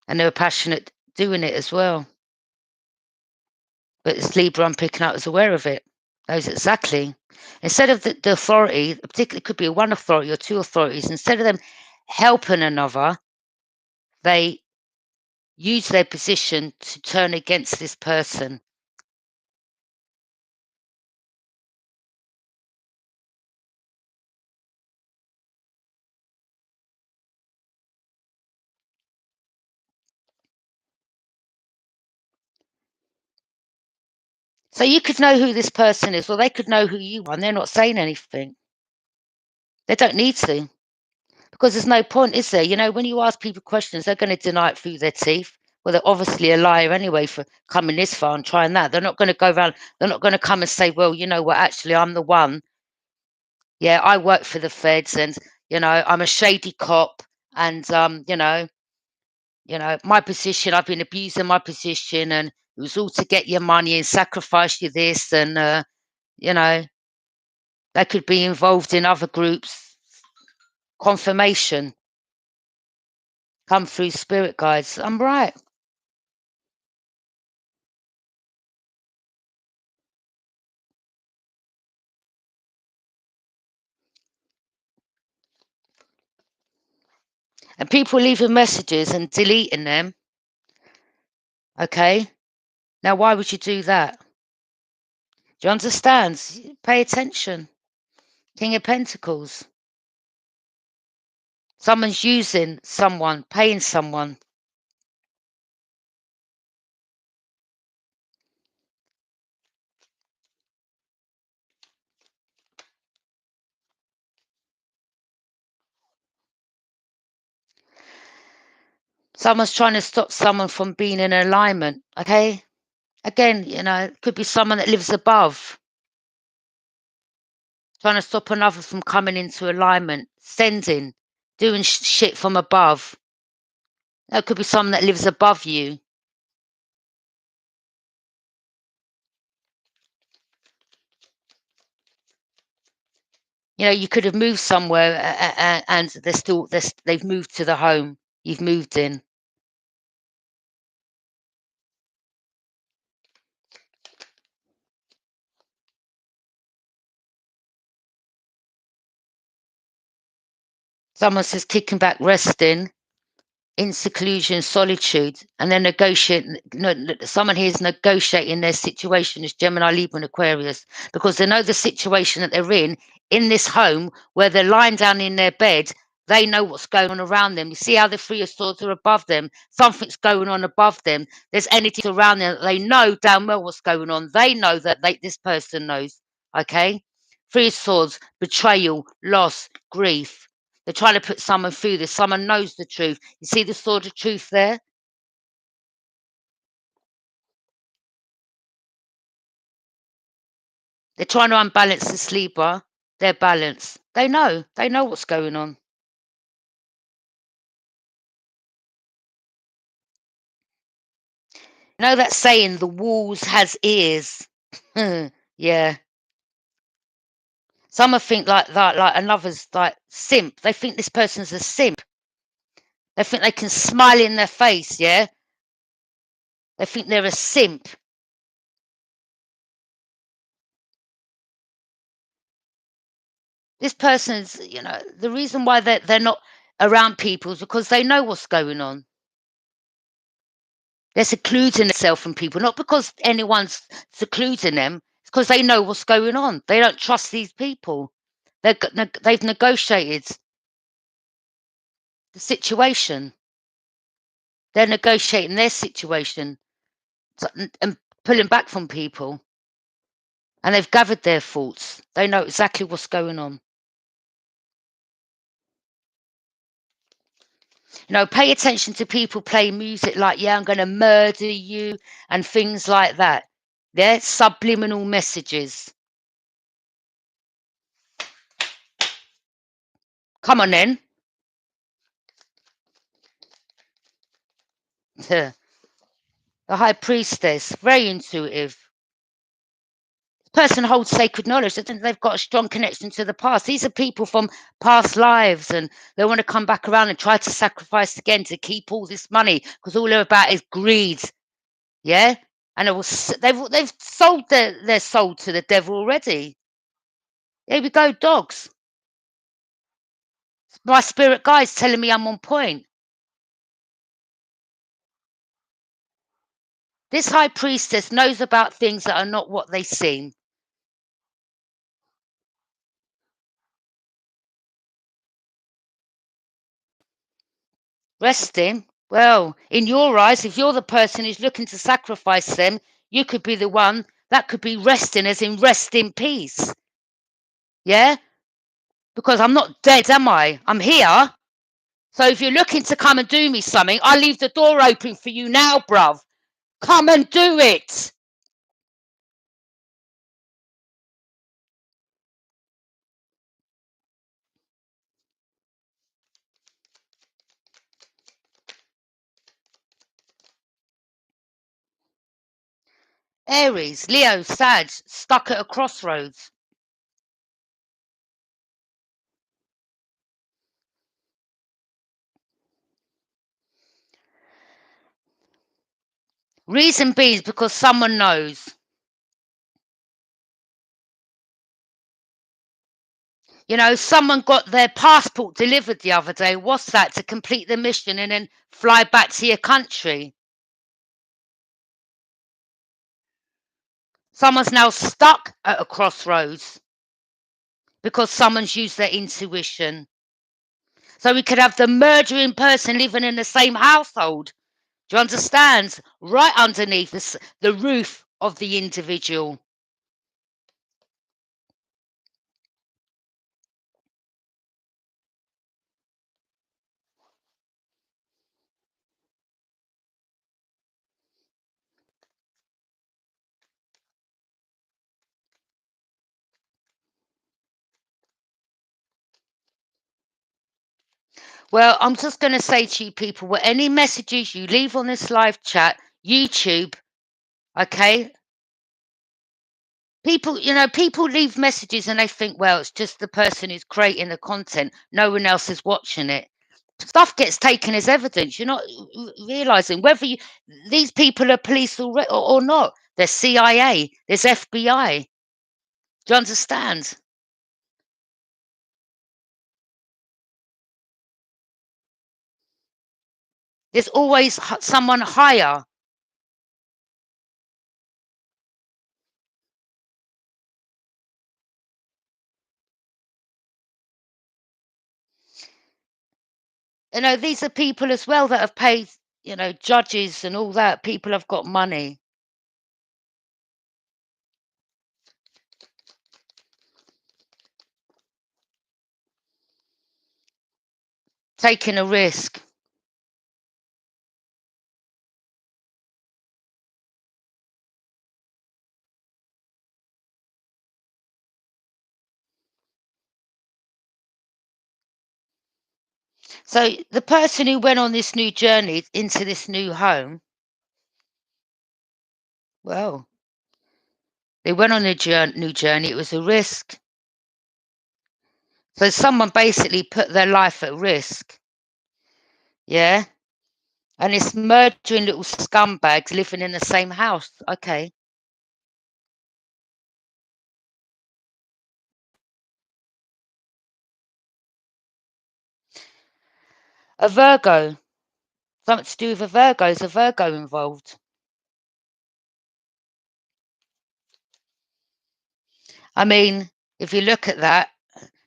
And they were passionate doing it as well. But this Libra I'm picking up is aware of it. Knows exactly. Instead of the authority, particularly it could be one authority or two authorities, instead of them helping another, they use their position to turn against this person. So you could know who this person is, or they could know who you are, and they're not saying anything. They don't need to, because there's no point, is there? You know, when you ask people questions, they're going to deny it through their teeth. Well, they're obviously a liar anyway for coming this far and trying that. They're not going to go around, they're not going to come and say, well, you know what, actually, I'm the one. Yeah, I work for the feds and, you know, I'm a shady cop and, my position, I've been abusing my position and it was all to get your money and sacrifice you this and, you know, they could be involved in other groups. Confirmation come through spirit guides. I'm right. And people leaving messages and deleting them. Okay. Now, why would you do that? Do you understand? Pay attention. King of Pentacles. Someone's using someone, paying someone. Someone's trying to stop someone from being in alignment. Okay. Again, it could be someone that lives above, trying to stop another from coming into alignment, sending, doing shit from above. It could be someone that lives above you. You could have moved somewhere and they've moved to the home you've moved in. Someone says kicking back, resting, in seclusion, solitude, and they're negotiating. No, someone here is negotiating their situation as Gemini, Libra, and Aquarius because they know the situation that they're in this home where they're lying down in their bed. They know what's going on around them. You see how the Three of Swords are above them. Something's going on above them. There's energy around them. They know damn well what's going on. They know that this person knows. Okay? Three of Swords, betrayal, loss, grief. They're trying to put someone through this. Someone knows the truth. You see the sword of truth there? They're trying to unbalance this Libra. They're balanced. They know. They know what's going on. You know that saying, the walls has ears? Yeah. Some think like that, like another's like simp. They think this person's a simp. They think they can smile in their face, yeah? They think they're a simp. This person's, the reason why they're not around people is because they know what's going on. They're secluding themselves from people, not because anyone's secluding them. It's because they know what's going on. They don't trust these people. They've negotiated the situation. They're negotiating their situation and pulling back from people. And they've gathered their thoughts. They know exactly what's going on. Pay attention to people playing music like, yeah, I'm going to murder you and things like that. They're subliminal messages. Come on then. The High Priestess, very intuitive. Person holds sacred knowledge. They've got a strong connection to the past. These are people from past lives and they want to come back around and try to sacrifice again to keep all this money because all they're about is greed. Yeah? And they've sold their soul to the devil already. Here we go, dogs. My spirit guide's telling me I'm on point. This high priestess knows about things that are not what they seem. Resting? Well, in your eyes, if you're the person who's looking to sacrifice them, you could be the one that could be resting, as in rest in peace. Yeah? Because I'm not dead, am I? I'm here. So if you're looking to come and do me something, I leave the door open for you now, bruv. Come and do it. Aries, Leo, Sag, stuck at a crossroads. Reason B is because someone knows. You know, someone got their passport delivered the other day. What's that? To complete the mission and then fly back to your country. Someone's now stuck at a crossroads because someone's used their intuition. So we could have the murdering person living in the same household. Do you understand? Right underneath the roof of the individual. Well, I'm just going to say to you people, what any messages you leave on this live chat, YouTube, okay? People, you know, people leave messages and they think, well, it's just the person who's creating the content. No one else is watching it. Stuff gets taken as evidence. You're not realizing whether these people are police or not. There's CIA, there's FBI. Do you understand? There's always someone higher. You know, these are people as well that have paid, you know, judges and all that. People have got money. Taking a risk. So the person who went on this new journey into this new home, well, they went on a new journey. It was a risk. So someone basically put their life at risk. Yeah. And it's murdering little scumbags living in the same house. Okay. A Virgo. Something to do with a Virgo. Is a Virgo involved? I mean, if you look at that,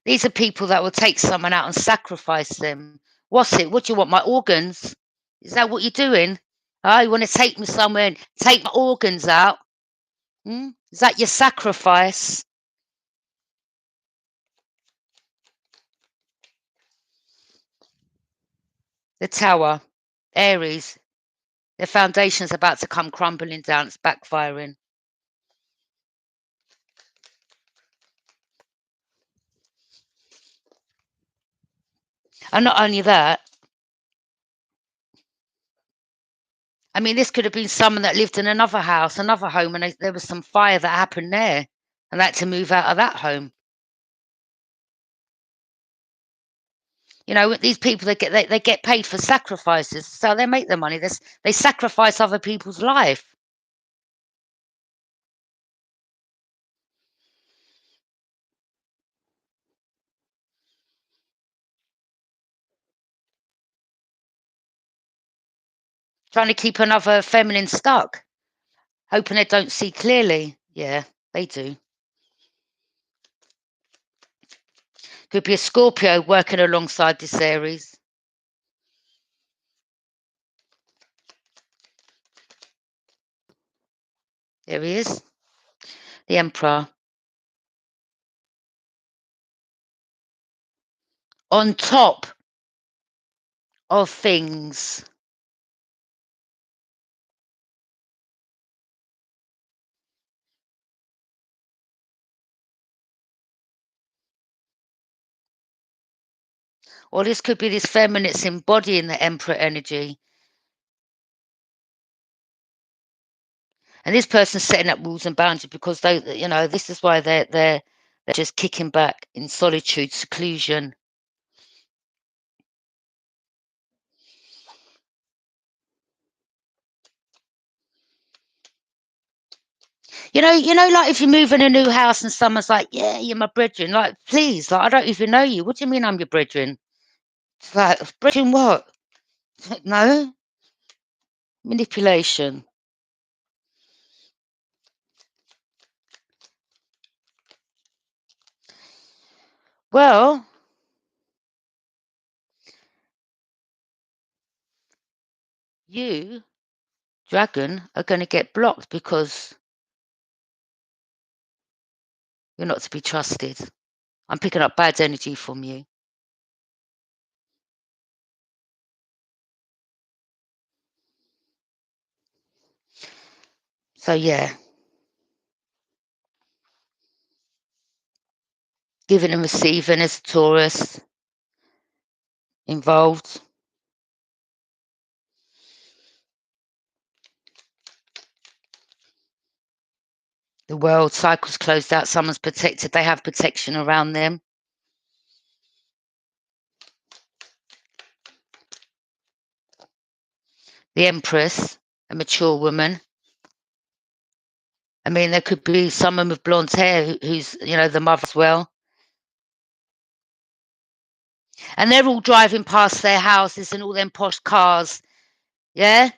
these are people that will take someone out and sacrifice them. What's it? What do you want? My organs? Is that what you're doing? Oh, you want to take me somewhere and take my organs out? Hmm? Is that your sacrifice? The Tower, Aries. The foundation's about to come crumbling down. It's backfiring. And not only that, I mean, this could have been someone that lived in another house, another home, and there was some fire that happened there, and they had to move out of that home. You know, these people they get paid for sacrifices, so they make the money. They sacrifice other people's life. Trying to keep another feminine stuck, hoping they don't see clearly. Yeah, they do. Could be a Scorpio working alongside this Aries. There he is, the Emperor. On top of things. Or this could be this feminine embodying the Emperor energy. And this person's setting up rules and boundaries because they, this is why they're just kicking back in solitude, seclusion. Like if you move in a new house and someone's like, "Yeah, you're my brethren," like, please, like, I don't even know you. What do you mean I'm your brethren? It's like, brethren what? No, manipulation. Well, you, dragon, are going to get blocked because you're not to be trusted. I'm picking up bad energy from you. So yeah, giving and receiving as a Taurus involved. The world cycle's closed out. Someone's protected. They have protection around them. The Empress, a mature woman. I mean, there could be someone with blonde hair who's, the mother as well. And they're all driving past their houses and all them posh cars. Yeah?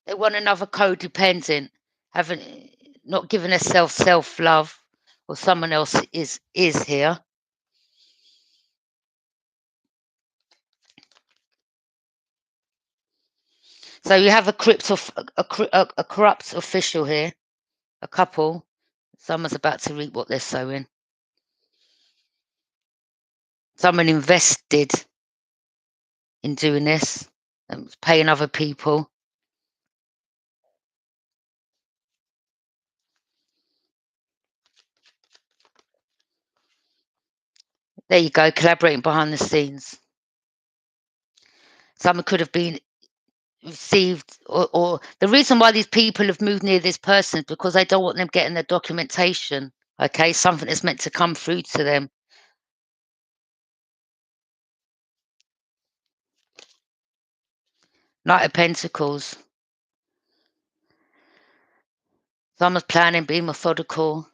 They want another codependent, not giving herself self-love, or someone else is here. So you have a corrupt official here, a couple. Someone's about to reap what they're sowing. Someone invested in doing this and paying other people. There you go, collaborating behind the scenes. Someone could have been received, or the reason why these people have moved near this person is because they don't want them getting their documentation. Okay, something that's meant to come through to them. Knight of Pentacles. Someone's planning, being methodical.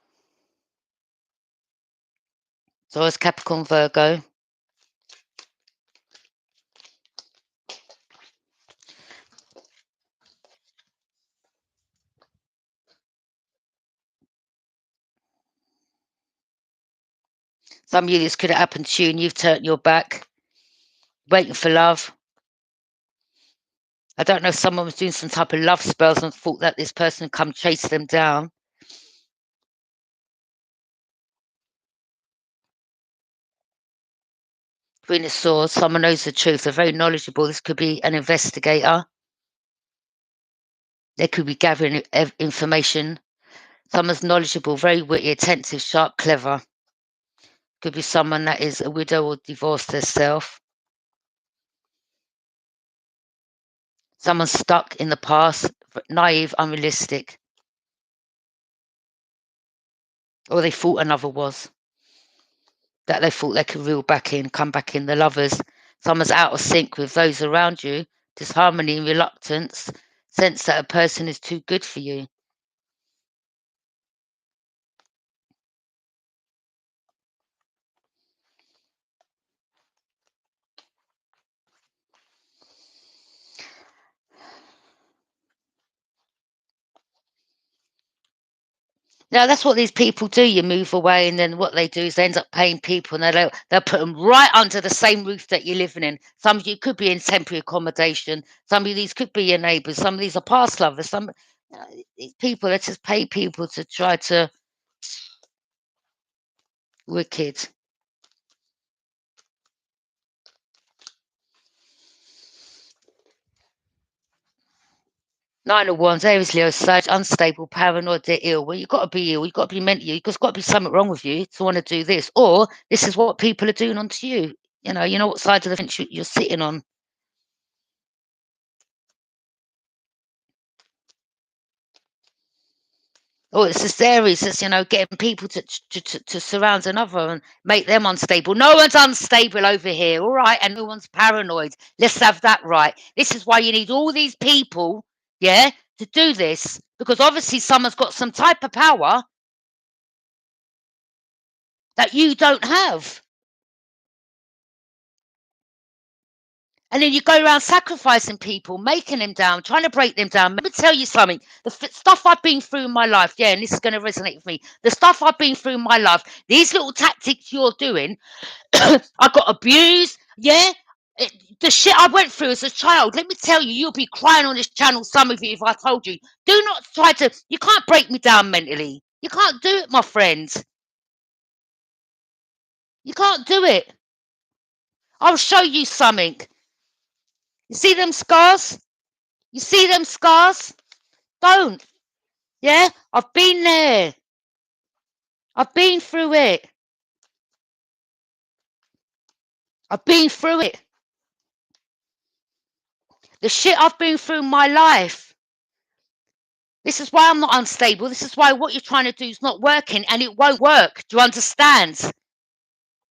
So it's Capricorn, Virgo. Some of you, this could have happened to you and you've turned your back, waiting for love. I don't know if someone was doing some type of love spells and thought that this person would come chase them down. Queen of Swords, someone knows the truth. They're very knowledgeable. This could be an investigator. They could be gathering information. Someone's knowledgeable, very witty, attentive, sharp, clever. Could be someone that is a widow or divorced herself. Someone's stuck in the past, naive, unrealistic. Or they thought another was. That they thought they could reel back in, come back in. The lovers. Someone's out of sync with those around you. disharmony and reluctance, sense that a person is too good for you. Now that's what these people do. You move away, and then what they do is they end up paying people, and they'll put them right under the same roof that you're living in. Some of you could be in temporary accommodation. Some of these could be your neighbours. Some of these are past lovers. Some these people, let's just pay people to try to wicked. Nine of Wands, Aries, Leo, Sag, unstable, paranoid, they're ill. Well, you've got to be ill. You've got to be mental. There's got to be something wrong with you to want to do this. Or this is what people are doing onto you. You know what side of the fence you're sitting on. Or it's just Aries, it's, getting people to surround another and make them unstable. No one's unstable over here, all right? And no one's paranoid. Let's have that right. This is why you need all these people, yeah, to do this. Because obviously someone's got some type of power that you don't have. And then you go around sacrificing people, making them down, trying to break them down. Let me tell you something. The stuff I've been through in my life, yeah, and this is going to resonate with me. The stuff I've been through in my life, these little tactics you're doing, I got abused, yeah. The shit I went through as a child, let me tell you, you'll be crying on this channel, some of you, if I told you. Do not try to, you can't break me down mentally. You can't do it, my friends. You can't do it. I'll show you something. You see them scars? You see them scars? Don't. Yeah? I've been there. I've been through it. I've been through it. The shit I've been through in my life. This is why I'm not unstable. This is why what you're trying to do is not working, and it won't work. Do you understand?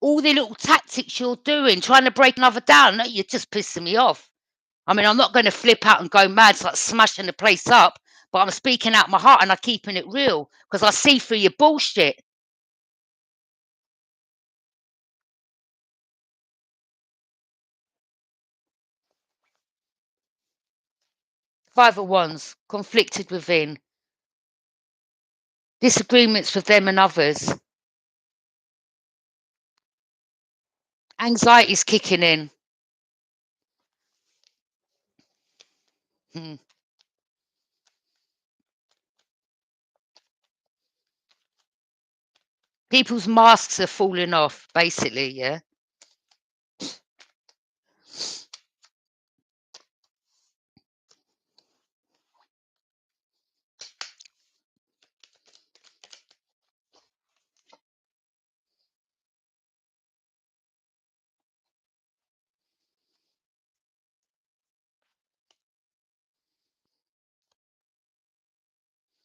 All the little tactics you're doing, trying to break another down, no, you're just pissing me off. I mean, I'm not going to flip out and go mad, like smashing the place up, but I'm speaking out my heart and I'm keeping it real because I see through your bullshit. Five of Wands, conflicted within, disagreements with them and others, anxiety's kicking in. Hmm. People's masks are falling off, basically, yeah.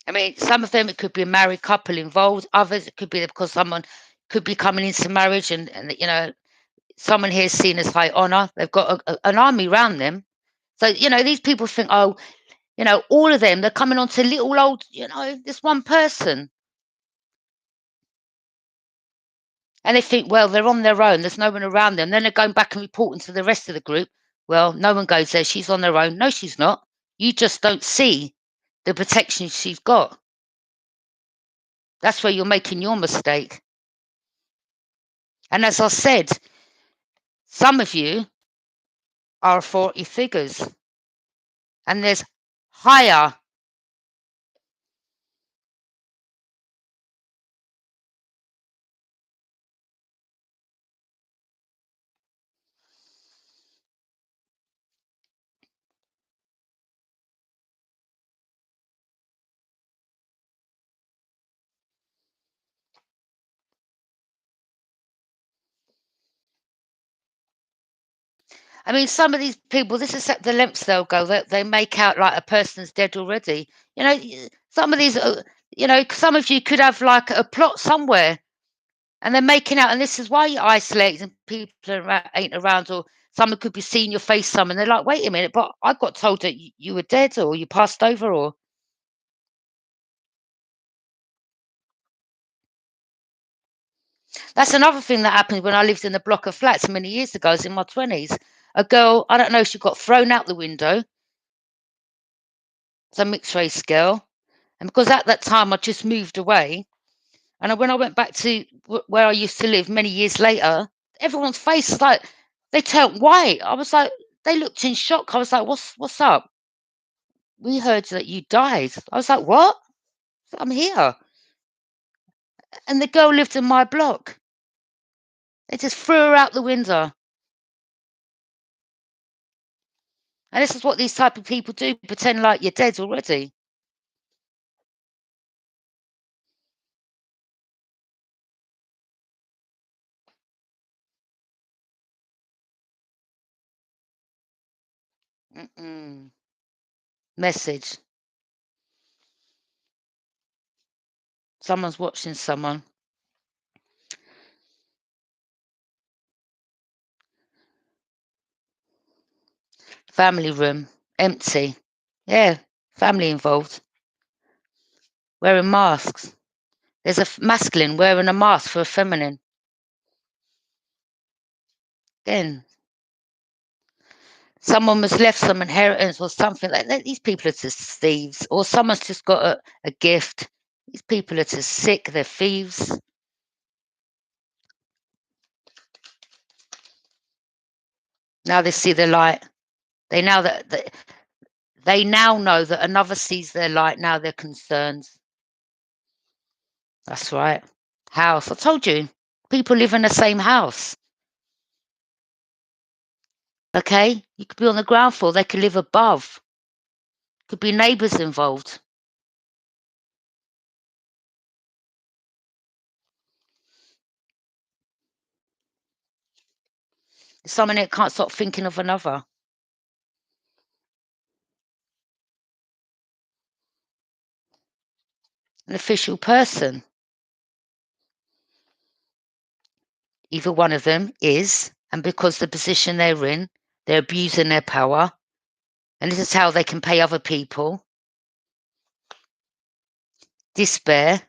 I mean, some of them, it could be a married couple involved. Others, it could be because someone could be coming into marriage and someone here is seen as high honor. They've got an army around them. So, these people think, oh, all of them, they're coming on to little old, this one person. And they think, well, they're on their own. There's no one around them. Then they're going back and reporting to the rest of the group. Well, no one goes there. She's on her own. No, she's not. You just don't see the protection she's got. That's where you're making your mistake. And as I said, some of you are authority figures. And there's higher. I mean, some of these people, this is the lengths they'll go. They make out like a person's dead already. Some of these, some of you could have like a plot somewhere. And they're making out, and this is why you're isolated and people ain't around, or someone could be seeing your face, some, and they're like, wait a minute, but I got told that you were dead or you passed over, or that's another thing that happened when I lived in a block of flats many years ago. I was in my 20s. A girl, I don't know, she got thrown out the window. It's a mixed race girl. And because at that time I just moved away, and when I went back to where I used to live many years later, everyone's face is like, they turned white. I was like, they looked in shock. I was like, what's up? We heard that you died. I was like, what? I'm here. And the girl lived in my block. They just threw her out the window. And this is what these type of people do, pretend like you're dead already. Mm-mm. Message. Someone's watching someone. Family room. Empty. Yeah. Family involved. Wearing masks. There's a masculine wearing a mask for a feminine. Again, someone was left some inheritance or something like that. These people are just thieves. Or someone's just got a gift. These people are just sick. They're thieves. Now they see the light. They now that they now know that another sees their light. Now they're concerned. That's right. House. I told you. People live in the same house. Okay? You could be on the ground floor. They could live above. Could be neighbours involved. Someone that can't stop thinking of another. An official person. Either one of them is, and because the position they're in, they're abusing their power. And this is how they can pay other people. Despair.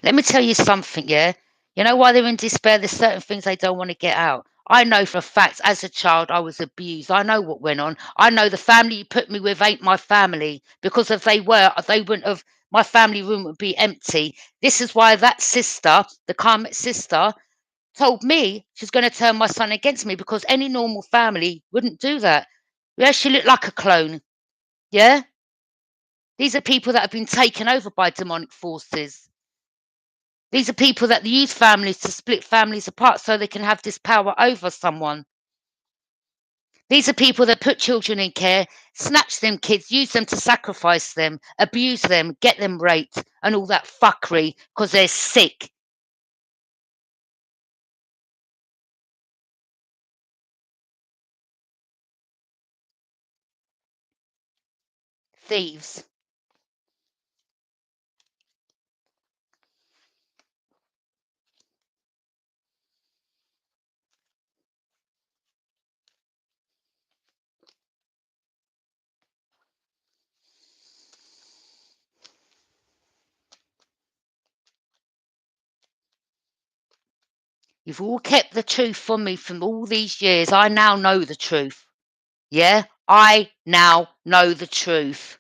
Let me tell you something, yeah? You know why they're in despair? There's certain things they don't want to get out. I know for a fact, as a child, I was abused. I know what went on. I know the family you put me with ain't my family, because if they were, they wouldn't have, my family room would be empty. This is why that sister, the karmic sister, told me she's going to turn my son against me, because any normal family wouldn't do that. Yeah, she looked like a clone. Yeah? These are people that have been taken over by demonic forces. These are people that use families to split families apart so they can have this power over someone. These are people that put children in care, snatch them kids, use them to sacrifice them, abuse them, get them raped, and all that fuckery because they're sick. Thieves. You've all kept the truth from me from all these years. I now know the truth. Yeah? I now know the truth.